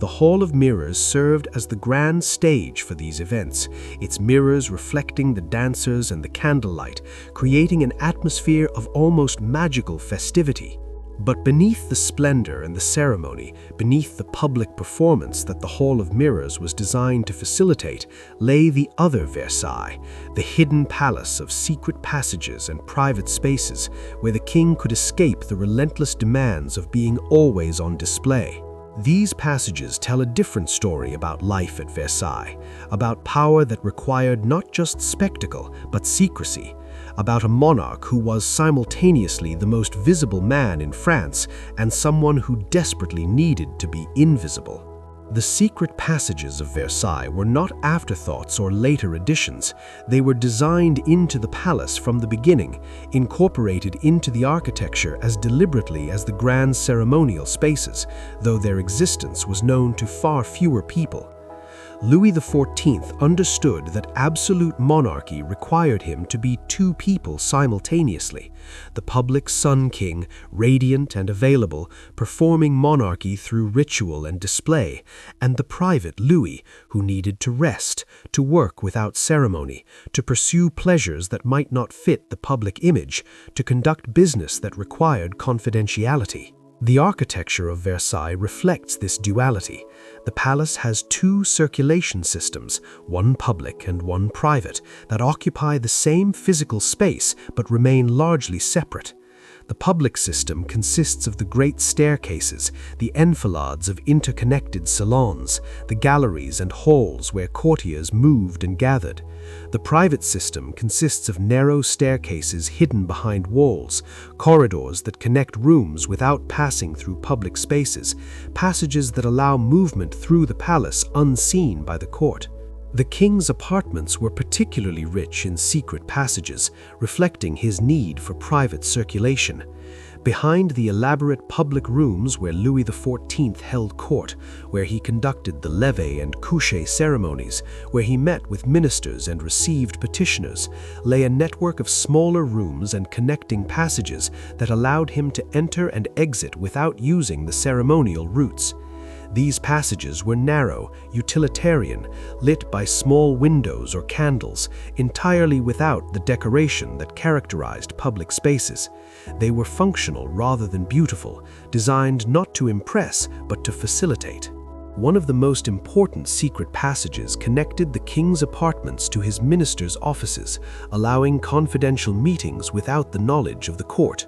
The Hall of Mirrors served as the grand stage for these events, its mirrors reflecting the dancers and the candlelight, creating an atmosphere of almost magical festivity. But beneath the splendor and the ceremony, beneath the public performance that the Hall of Mirrors was designed to facilitate, lay the other Versailles, the hidden palace of secret passages and private spaces where the king could escape the relentless demands of being always on display. These passages tell a different story about life at Versailles, about power that required not just spectacle, but secrecy, about a monarch who was simultaneously the most visible man in France and someone who desperately needed to be invisible. The secret passages of Versailles were not afterthoughts or later additions. They were designed into the palace from the beginning, incorporated into the architecture as deliberately as the grand ceremonial spaces, though their existence was known to far fewer people. Louis XIV understood that absolute monarchy required him to be two people simultaneously, the public Sun King, radiant and available, performing monarchy through ritual and display, and the private Louis, who needed to rest, to work without ceremony, to pursue pleasures that might not fit the public image, to conduct business that required confidentiality. The architecture of Versailles reflects this duality. The palace has two circulation systems, one public and one private, that occupy the same physical space but remain largely separate. The public system consists of the great staircases, the enfilades of interconnected salons, the galleries and halls where courtiers moved and gathered. The private system consists of narrow staircases hidden behind walls, corridors that connect rooms without passing through public spaces, passages that allow movement through the palace unseen by the court. The king's apartments were particularly rich in secret passages, reflecting his need for private circulation. Behind the elaborate public rooms where Louis XIV held court, where he conducted the levee and coucher ceremonies, where he met with ministers and received petitioners, lay a network of smaller rooms and connecting passages that allowed him to enter and exit without using the ceremonial routes. These passages were narrow, utilitarian, lit by small windows or candles, entirely without the decoration that characterized public spaces. They were functional rather than beautiful, designed not to impress but to facilitate. One of the most important secret passages connected the king's apartments to his ministers' offices, allowing confidential meetings without the knowledge of the court.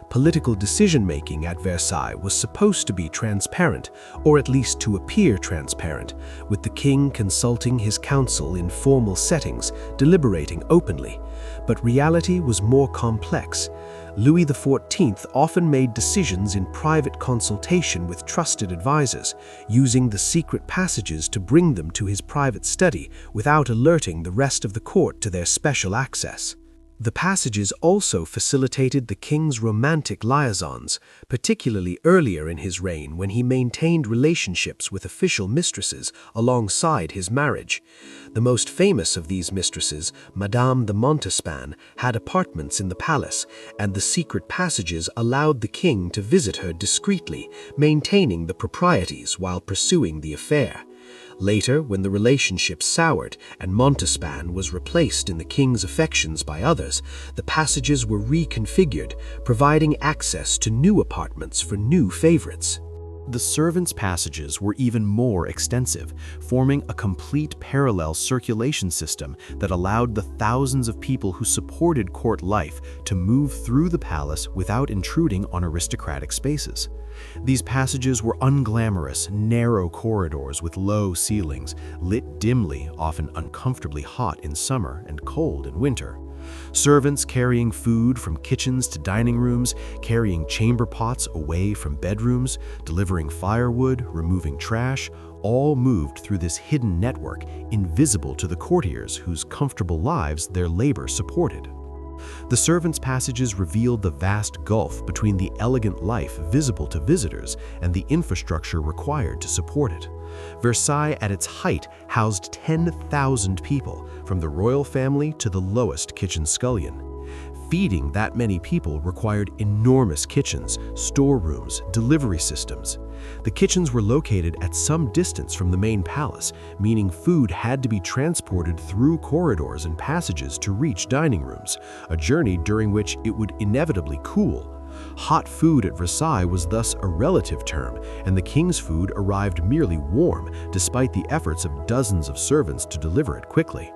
Political decision-making at Versailles was supposed to be transparent, or at least to appear transparent, with the king consulting his council in formal settings, deliberating openly. But reality was more complex. Louis XIV often made decisions in private consultation with trusted advisors, using the secret passages to bring them to his private study without alerting the rest of the court to their special access. The passages also facilitated the king's romantic liaisons, particularly earlier in his reign when he maintained relationships with official mistresses alongside his marriage. The most famous of these mistresses, Madame de Montespan, had apartments in the palace, and the secret passages allowed the king to visit her discreetly, maintaining the proprieties while pursuing the affair. Later, when the relationship soured and Montespan was replaced in the king's affections by others, the passages were reconfigured, providing access to new apartments for new favorites. The servants' passages were even more extensive, forming a complete parallel circulation system that allowed the thousands of people who supported court life to move through the palace without intruding on aristocratic spaces. These passages were unglamorous, narrow corridors with low ceilings, lit dimly, often uncomfortably hot in summer and cold in winter. Servants carrying food from kitchens to dining rooms, carrying chamber pots away from bedrooms, delivering firewood, removing trash, all moved through this hidden network, invisible to the courtiers whose comfortable lives their labor supported. The servants' passages revealed the vast gulf between the elegant life visible to visitors and the infrastructure required to support it. Versailles at its height housed 10,000 people, from the royal family to the lowest kitchen scullion. Feeding that many people required enormous kitchens, storerooms, delivery systems. The kitchens were located at some distance from the main palace, meaning food had to be transported through corridors and passages to reach dining rooms, a journey during which it would inevitably cool. Hot food at Versailles was thus a relative term, and the king's food arrived merely warm, despite the efforts of dozens of servants to deliver it quickly.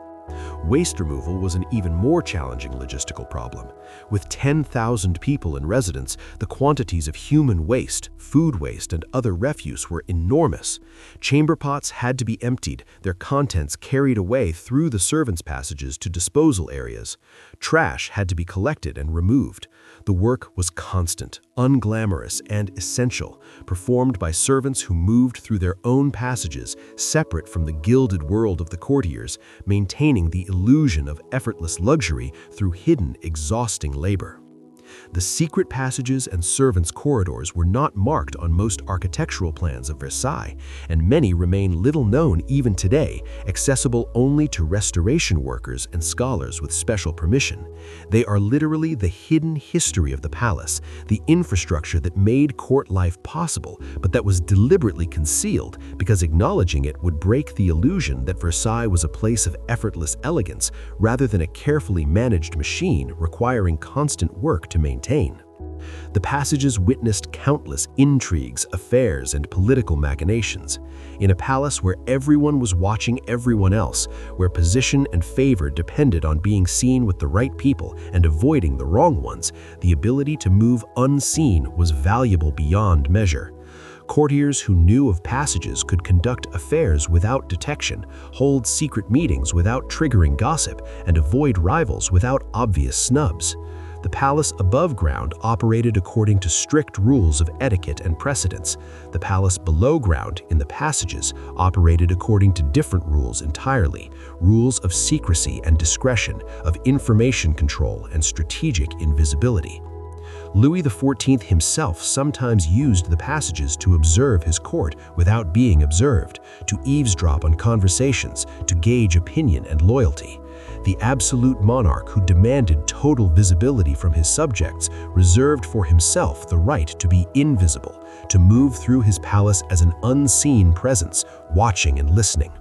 Waste removal was an even more challenging logistical problem. With 10,000 people in residence, the quantities of human waste, food waste, and other refuse were enormous. Chamber pots had to be emptied, their contents carried away through the servants' passages to disposal areas. Trash had to be collected and removed. The work was constant, unglamorous, and essential, performed by servants who moved through their own passages, separate from the gilded world of the courtiers, maintaining the illusion of effortless luxury through hidden, exhausting labor. The secret passages and servants' corridors were not marked on most architectural plans of Versailles, and many remain little known even today, accessible only to restoration workers and scholars with special permission. They are literally the hidden history of the palace, the infrastructure that made court life possible, but that was deliberately concealed because acknowledging it would break the illusion that Versailles was a place of effortless elegance rather than a carefully managed machine requiring constant work to maintain. The passages witnessed countless intrigues, affairs, and political machinations. In a palace where everyone was watching everyone else, where position and favor depended on being seen with the right people and avoiding the wrong ones, the ability to move unseen was valuable beyond measure. Courtiers who knew of passages could conduct affairs without detection, hold secret meetings without triggering gossip, and avoid rivals without obvious snubs. The palace above ground operated according to strict rules of etiquette and precedence. The palace below ground, in the passages, operated according to different rules entirely, rules of secrecy and discretion, of information control and strategic invisibility. Louis XIV himself sometimes used the passages to observe his court without being observed, to eavesdrop on conversations, to gauge opinion and loyalty. The absolute monarch who demanded total visibility from his subjects reserved for himself the right to be invisible, to move through his palace as an unseen presence, watching and listening.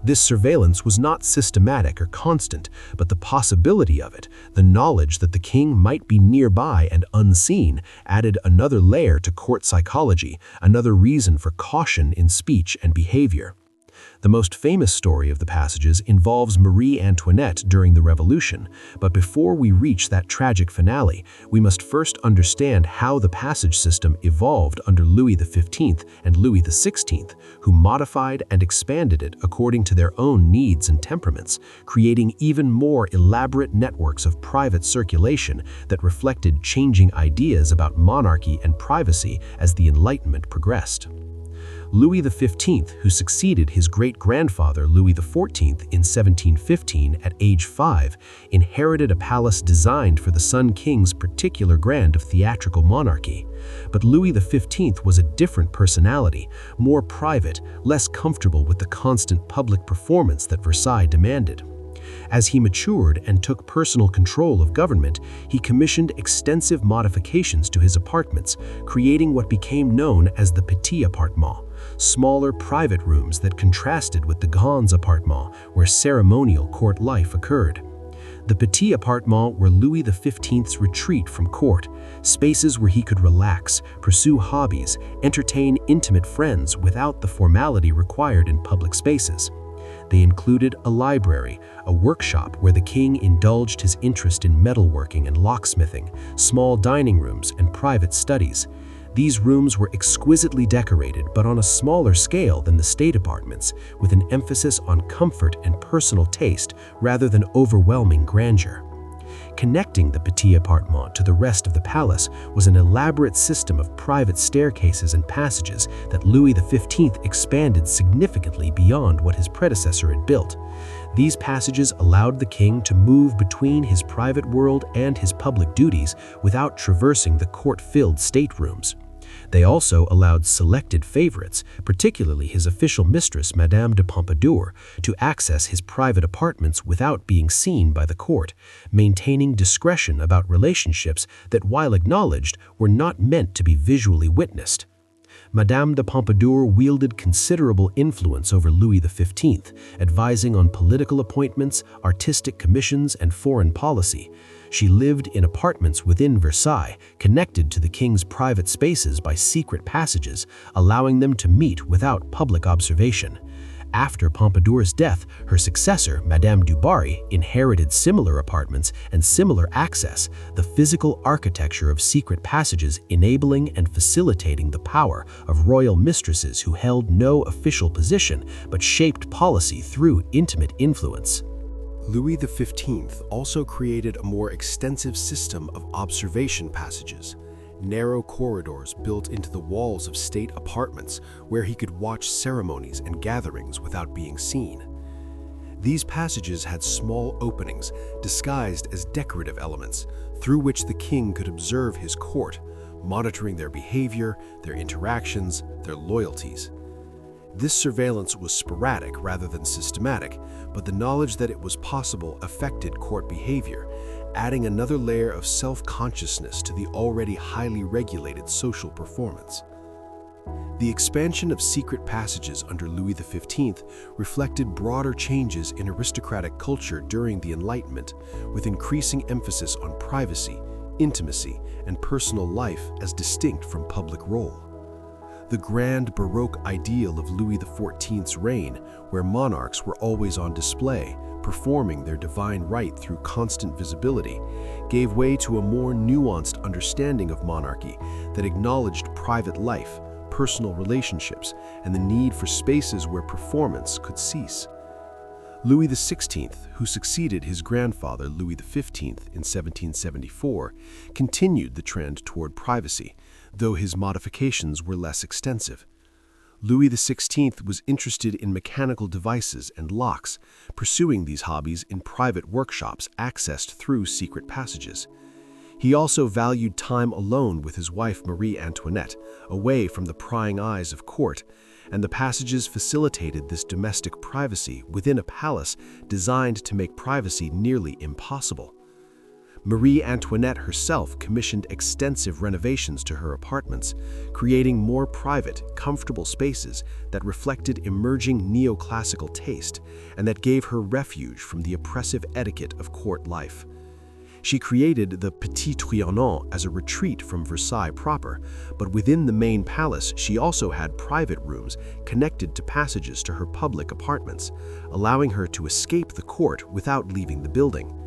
This surveillance was not systematic or constant, but the possibility of it, the knowledge that the king might be nearby and unseen, added another layer to court psychology, another reason for caution in speech and behavior. The most famous story of the passages involves Marie Antoinette during the Revolution, but before we reach that tragic finale, we must first understand how the passage system evolved under Louis XV and Louis XVI, who modified and expanded it according to their own needs and temperaments, creating even more elaborate networks of private circulation that reflected changing ideas about monarchy and privacy as the Enlightenment progressed. Louis XV, who succeeded his great-grandfather Louis XIV in 1715 at age 5, inherited a palace designed for the Sun King's particular brand of theatrical monarchy. But Louis XV was a different personality, more private, less comfortable with the constant public performance that Versailles demanded. As he matured and took personal control of government, he commissioned extensive modifications to his apartments, creating what became known as the Petit Appartement, smaller private rooms that contrasted with the Grands Appartements, where ceremonial court life occurred. The Petit Appartement were Louis XV's retreat from court, spaces where he could relax, pursue hobbies, entertain intimate friends without the formality required in public spaces. They included a library, a workshop where the king indulged his interest in metalworking and locksmithing, small dining rooms, and private studies. These rooms were exquisitely decorated, but on a smaller scale than the state apartments, with an emphasis on comfort and personal taste rather than overwhelming grandeur. Connecting the Petit Appartement to the rest of the palace was an elaborate system of private staircases and passages that Louis XV expanded significantly beyond what his predecessor had built. These passages allowed the king to move between his private world and his public duties without traversing the court-filled staterooms. They also allowed selected favorites, particularly his official mistress, Madame de Pompadour, to access his private apartments without being seen by the court, maintaining discretion about relationships that, while acknowledged, were not meant to be visually witnessed. Madame de Pompadour wielded considerable influence over Louis XV, advising on political appointments, artistic commissions, and foreign policy. She lived in apartments within Versailles, connected to the king's private spaces by secret passages, allowing them to meet without public observation. After Pompadour's death, her successor, Madame du Barry, inherited similar apartments and similar access, the physical architecture of secret passages enabling and facilitating the power of royal mistresses who held no official position but shaped policy through intimate influence. Louis XV also created a more extensive system of observation passages, narrow corridors built into the walls of state apartments where he could watch ceremonies and gatherings without being seen. These passages had small openings disguised as decorative elements through which the king could observe his court, monitoring their behavior, their interactions, their loyalties. This surveillance was sporadic rather than systematic, but the knowledge that it was possible affected court behavior, adding another layer of self-consciousness to the already highly regulated social performance. The expansion of secret passages under Louis XV reflected broader changes in aristocratic culture during the Enlightenment, with increasing emphasis on privacy, intimacy, and personal life as distinct from public role. The grand Baroque ideal of Louis XIV's reign, where monarchs were always on display, performing their divine right through constant visibility, gave way to a more nuanced understanding of monarchy that acknowledged private life, personal relationships, and the need for spaces where performance could cease. Louis XVI, who succeeded his grandfather Louis XV in 1774, continued the trend toward privacy, though his modifications were less extensive. Louis XVI was interested in mechanical devices and locks, pursuing these hobbies in private workshops accessed through secret passages. He also valued time alone with his wife Marie Antoinette, away from the prying eyes of court, and the passages facilitated this domestic privacy within a palace designed to make privacy nearly impossible. Marie Antoinette herself commissioned extensive renovations to her apartments, creating more private, comfortable spaces that reflected emerging neoclassical taste and that gave her refuge from the oppressive etiquette of court life. She created the Petit Trianon as a retreat from Versailles proper, but within the main palace she also had private rooms connected to passages to her public apartments, allowing her to escape the court without leaving the building.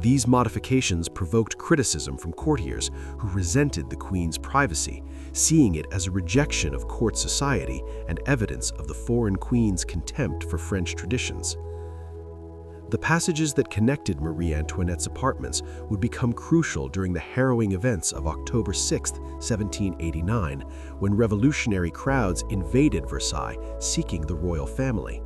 These modifications provoked criticism from courtiers who resented the queen's privacy, seeing it as a rejection of court society and evidence of the foreign queen's contempt for French traditions. The passages that connected Marie Antoinette's apartments would become crucial during the harrowing events of October 6, 1789, when revolutionary crowds invaded Versailles seeking the royal family.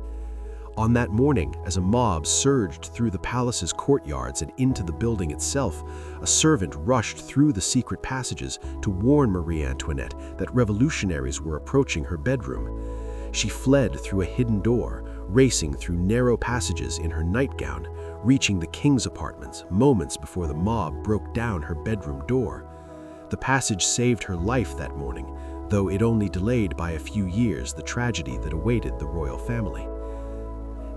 On that morning, as a mob surged through the palace's courtyards and into the building itself, a servant rushed through the secret passages to warn Marie Antoinette that revolutionaries were approaching her bedroom. She fled through a hidden door, racing through narrow passages in her nightgown, reaching the king's apartments moments before the mob broke down her bedroom door. The passage saved her life that morning, though it only delayed by a few years the tragedy that awaited the royal family.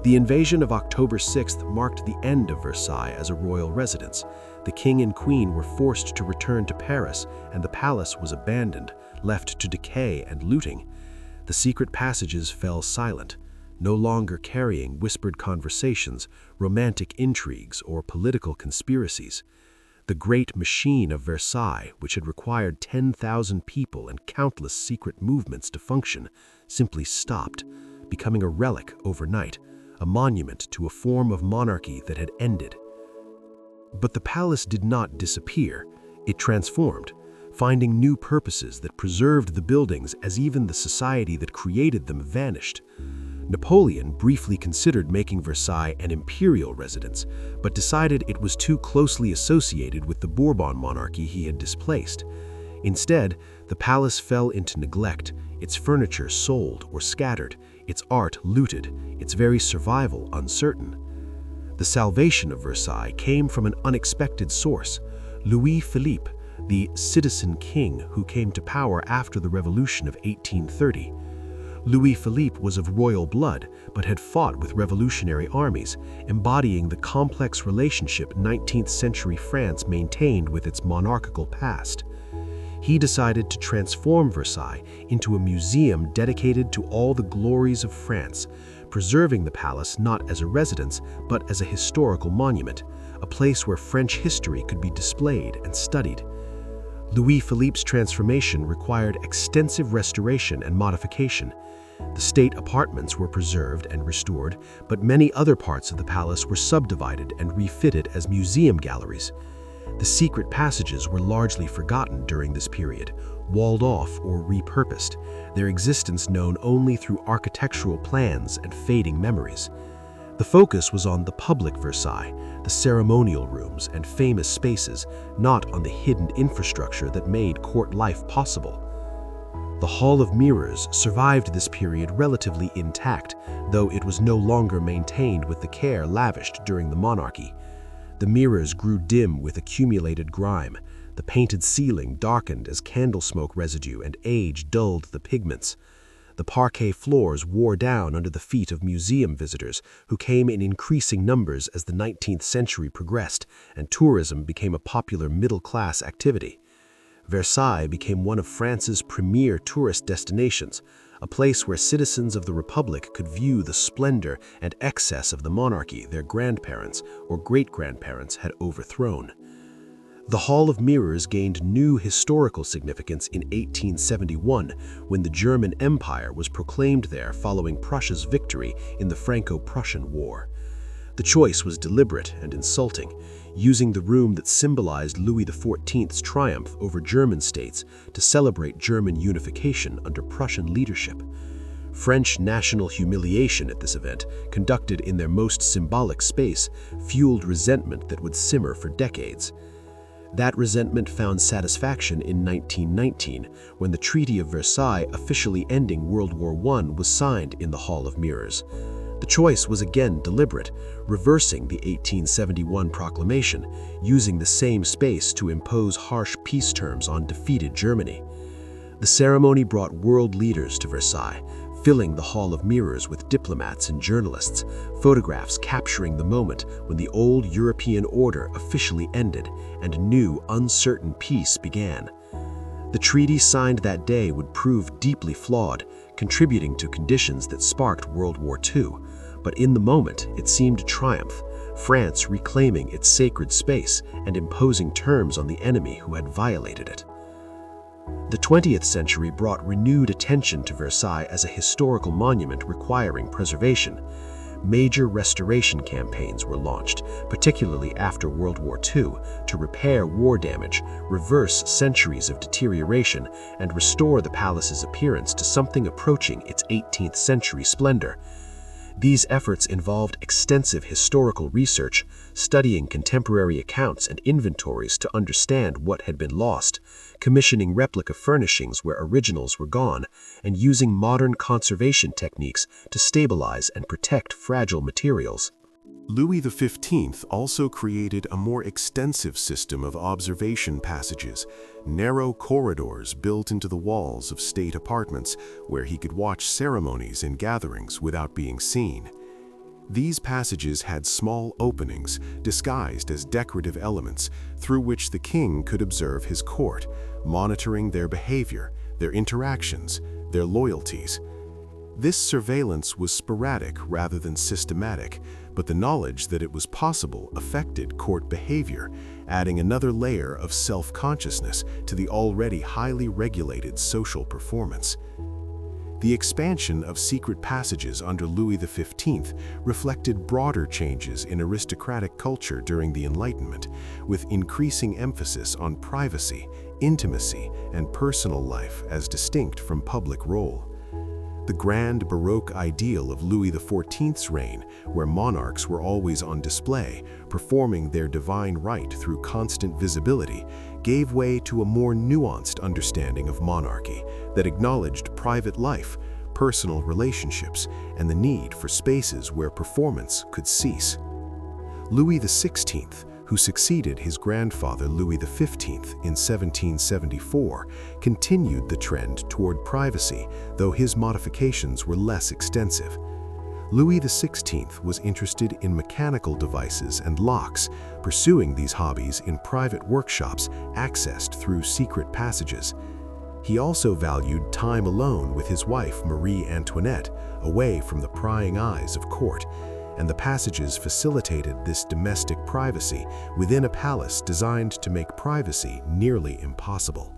The invasion of October 6th marked the end of Versailles as a royal residence. The king and queen were forced to return to Paris, and the palace was abandoned, left to decay and looting. The secret passages fell silent, no longer carrying whispered conversations, romantic intrigues, or political conspiracies. The great machine of Versailles, which had required 10,000 people and countless secret movements to function, simply stopped, becoming a relic overnight, a monument to a form of monarchy that had ended. But the palace did not disappear. It transformed, finding new purposes that preserved the buildings as even the society that created them vanished. Napoleon briefly considered making Versailles an imperial residence, but decided it was too closely associated with the Bourbon monarchy he had displaced. Instead, the palace fell into neglect, its furniture sold or scattered, its art looted, its very survival uncertain. The salvation of Versailles came from an unexpected source: Louis Philippe, the citizen king who came to power after the Revolution of 1830. Louis Philippe was of royal blood, but had fought with revolutionary armies, embodying the complex relationship 19th century France maintained with its monarchical past. He decided to transform Versailles into a museum dedicated to all the glories of France, preserving the palace not as a residence, but as a historical monument, a place where French history could be displayed and studied. Louis Philippe's transformation required extensive restoration and modification. The state apartments were preserved and restored, but many other parts of the palace were subdivided and refitted as museum galleries. The secret passages were largely forgotten during this period, walled off or repurposed, their existence known only through architectural plans and fading memories. The focus was on the public Versailles, the ceremonial rooms and famous spaces, not on the hidden infrastructure that made court life possible. The Hall of Mirrors survived this period relatively intact, though it was no longer maintained with the care lavished during the monarchy. The mirrors grew dim with accumulated grime. The painted ceiling darkened as candle smoke residue and age dulled the pigments. The parquet floors wore down under the feet of museum visitors, who came in increasing numbers as the 19th century progressed and tourism became a popular middle-class activity. Versailles became one of France's premier tourist destinations, a place where citizens of the Republic could view the splendor and excess of the monarchy their grandparents or great-grandparents had overthrown. The Hall of Mirrors gained new historical significance in 1871 when the German Empire was proclaimed there following Prussia's victory in the Franco-Prussian War. The choice was deliberate and insulting, using the room that symbolized Louis XIV's triumph over German states to celebrate German unification under Prussian leadership. French national humiliation at this event, conducted in their most symbolic space, fueled resentment that would simmer for decades. That resentment found satisfaction in 1919, when the Treaty of Versailles officially ending World War I was signed in the Hall of Mirrors. The choice was again deliberate, reversing the 1871 proclamation, using the same space to impose harsh peace terms on defeated Germany. The ceremony brought world leaders to Versailles, filling the Hall of Mirrors with diplomats and journalists, photographs capturing the moment when the old European order officially ended and a new, uncertain peace began. The treaty signed that day would prove deeply flawed, contributing to conditions that sparked World War II. But in the moment, it seemed a triumph, France reclaiming its sacred space and imposing terms on the enemy who had violated it. The 20th century brought renewed attention to Versailles as a historical monument requiring preservation. Major restoration campaigns were launched, particularly after World War II, to repair war damage, reverse centuries of deterioration, and restore the palace's appearance to something approaching its 18th century splendor. These efforts involved extensive historical research, studying contemporary accounts and inventories to understand what had been lost, commissioning replica furnishings where originals were gone, and using modern conservation techniques to stabilize and protect fragile materials. Louis XV also created a more extensive system of observation passages, narrow corridors built into the walls of state apartments where he could watch ceremonies and gatherings without being seen. These passages had small openings disguised as decorative elements through which the king could observe his court, monitoring their behavior, their interactions, their loyalties. This surveillance was sporadic rather than systematic, but the knowledge that it was possible affected court behavior, adding another layer of self-consciousness to the already highly regulated social performance. The expansion of secret passages under Louis XV reflected broader changes in aristocratic culture during the Enlightenment, with increasing emphasis on privacy, intimacy, and personal life as distinct from public role. The grand Baroque ideal of Louis XIV's reign, where monarchs were always on display, performing their divine right through constant visibility, gave way to a more nuanced understanding of monarchy that acknowledged private life, personal relationships, and the need for spaces where performance could cease. Louis XVI, who succeeded his grandfather Louis XV in 1774, continued the trend toward privacy, though his modifications were less extensive. Louis XVI was interested in mechanical devices and locks, pursuing these hobbies in private workshops accessed through secret passages. He also valued time alone with his wife Marie Antoinette, away from the prying eyes of court, and the passages facilitated this domestic privacy within a palace designed to make privacy nearly impossible.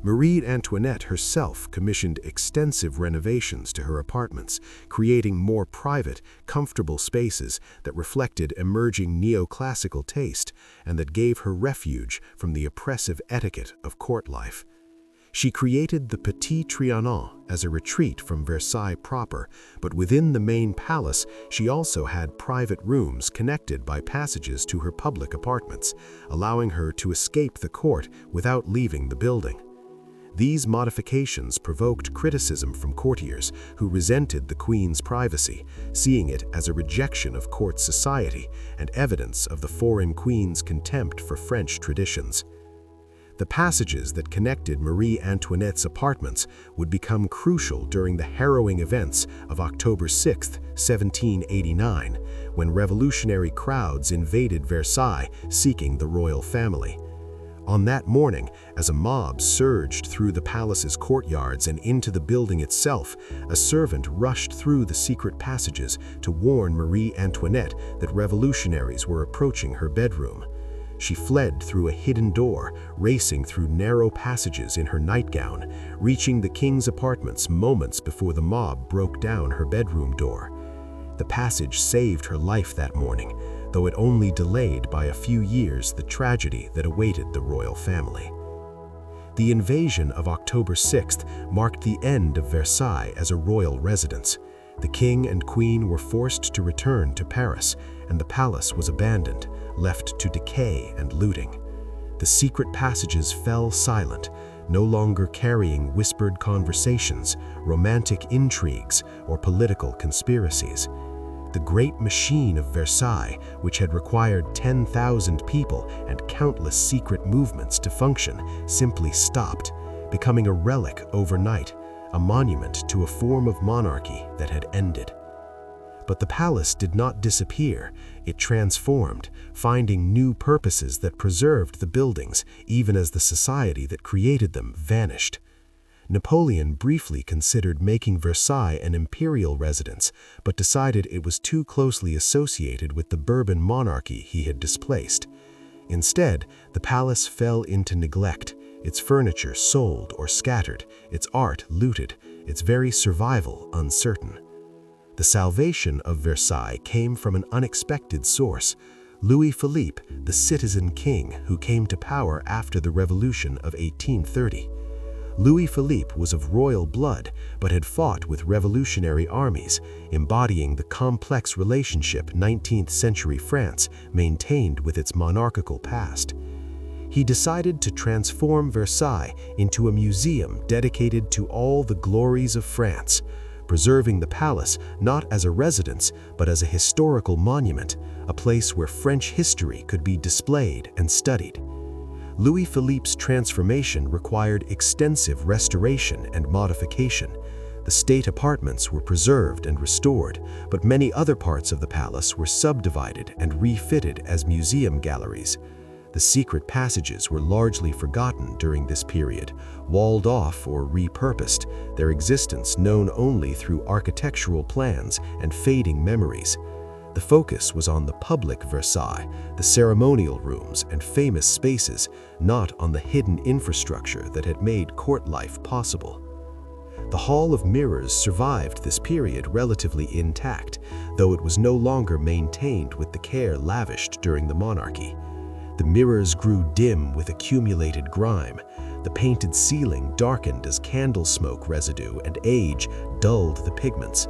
Marie Antoinette herself commissioned extensive renovations to her apartments, creating more private, comfortable spaces that reflected emerging neoclassical taste and that gave her refuge from the oppressive etiquette of court life. She created the Petit Trianon as a retreat from Versailles proper, but within the main palace she also had private rooms connected by passages to her public apartments, allowing her to escape the court without leaving the building. These modifications provoked criticism from courtiers who resented the Queen's privacy, seeing it as a rejection of court society and evidence of the foreign queen's contempt for French traditions. The passages that connected Marie Antoinette's apartments would become crucial during the harrowing events of October 6, 1789, when revolutionary crowds invaded Versailles seeking the royal family. On that morning, as a mob surged through the palace's courtyards and into the building itself, a servant rushed through the secret passages to warn Marie Antoinette that revolutionaries were approaching her bedroom. She fled through a hidden door, racing through narrow passages in her nightgown, reaching the king's apartments moments before the mob broke down her bedroom door. The passage saved her life that morning, though it only delayed by a few years the tragedy that awaited the royal family. The invasion of October 6th marked the end of Versailles as a royal residence. The king and queen were forced to return to Paris, and the palace was abandoned, left to decay and looting. The secret passages fell silent, no longer carrying whispered conversations, romantic intrigues, or political conspiracies. The great machine of Versailles, which had required 10,000 people and countless secret movements to function, simply stopped, becoming a relic overnight, a monument to a form of monarchy that had ended. But the palace did not disappear. It transformed, finding new purposes that preserved the buildings, even as the society that created them vanished. Napoleon briefly considered making Versailles an imperial residence, but decided it was too closely associated with the Bourbon monarchy he had displaced. Instead, the palace fell into neglect, its furniture sold or scattered, its art looted, its very survival uncertain. The salvation of Versailles came from an unexpected source: Louis Philippe, the citizen king who came to power after the Revolution of 1830. Louis Philippe was of royal blood but had fought with revolutionary armies, embodying the complex relationship 19th-century France maintained with its monarchical past. He decided to transform Versailles into a museum dedicated to all the glories of France, preserving the palace not as a residence but as a historical monument, a place where French history could be displayed and studied. Louis Philippe's transformation required extensive restoration and modification. The state apartments were preserved and restored, but many other parts of the palace were subdivided and refitted as museum galleries. The secret passages were largely forgotten during this period, walled off or repurposed, their existence known only through architectural plans and fading memories. The focus was on the public Versailles, the ceremonial rooms and famous spaces, not on the hidden infrastructure that had made court life possible. The Hall of Mirrors survived this period relatively intact, though it was no longer maintained with the care lavished during the monarchy. The mirrors grew dim with accumulated grime. The painted ceiling darkened as candle smoke residue and age dulled the pigments.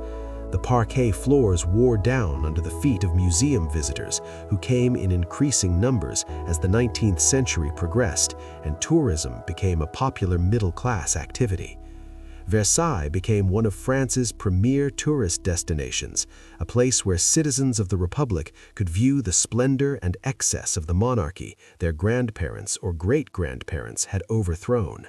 The parquet floors wore down under the feet of museum visitors who came in increasing numbers as the 19th century progressed and tourism became a popular middle-class activity. Versailles became one of France's premier tourist destinations, a place where citizens of the Republic could view the splendor and excess of the monarchy their grandparents or great-grandparents had overthrown.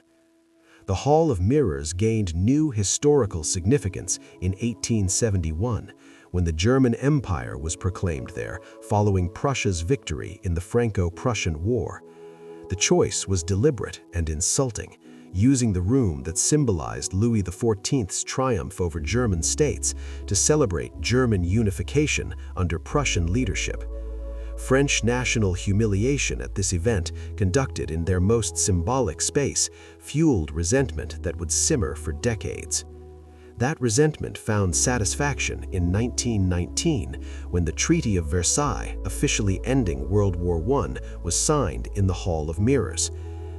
The Hall of Mirrors gained new historical significance in 1871, when the German Empire was proclaimed there following Prussia's victory in the Franco-Prussian War. The choice was deliberate and insulting, using the room that symbolized Louis XIV's triumph over German states to celebrate German unification under Prussian leadership. French national humiliation at this event, conducted in their most symbolic space, fueled resentment that would simmer for decades. That resentment found satisfaction in 1919, when the Treaty of Versailles, officially ending World War I, was signed in the Hall of Mirrors.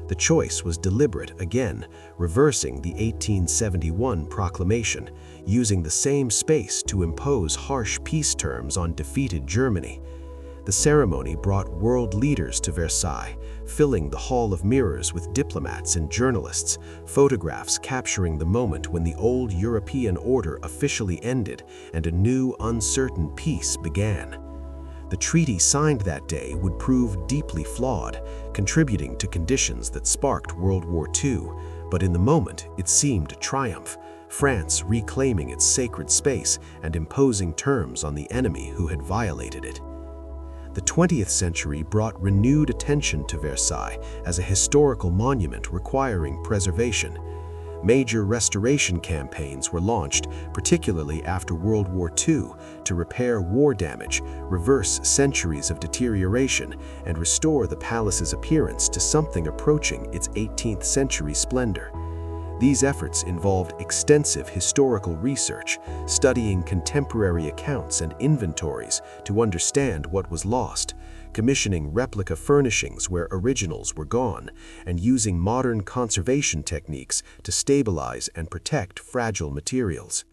The choice was deliberate again, reversing the 1871 proclamation, using the same space to impose harsh peace terms on defeated Germany. The ceremony brought world leaders to Versailles, filling the Hall of Mirrors with diplomats and journalists, photographs capturing the moment when the old European order officially ended and a new, uncertain peace began. The treaty signed that day would prove deeply flawed, contributing to conditions that sparked World War II, but in the moment it seemed a triumph, France reclaiming its sacred space and imposing terms on the enemy who had violated it. The 20th century brought renewed attention to Versailles as a historical monument requiring preservation. Major restoration campaigns were launched, particularly after World War II, to repair war damage, reverse centuries of deterioration, and restore the palace's appearance to something approaching its 18th century splendor. These efforts involved extensive historical research, studying contemporary accounts and inventories to understand what was lost, commissioning replica furnishings where originals were gone, and using modern conservation techniques to stabilize and protect fragile materials.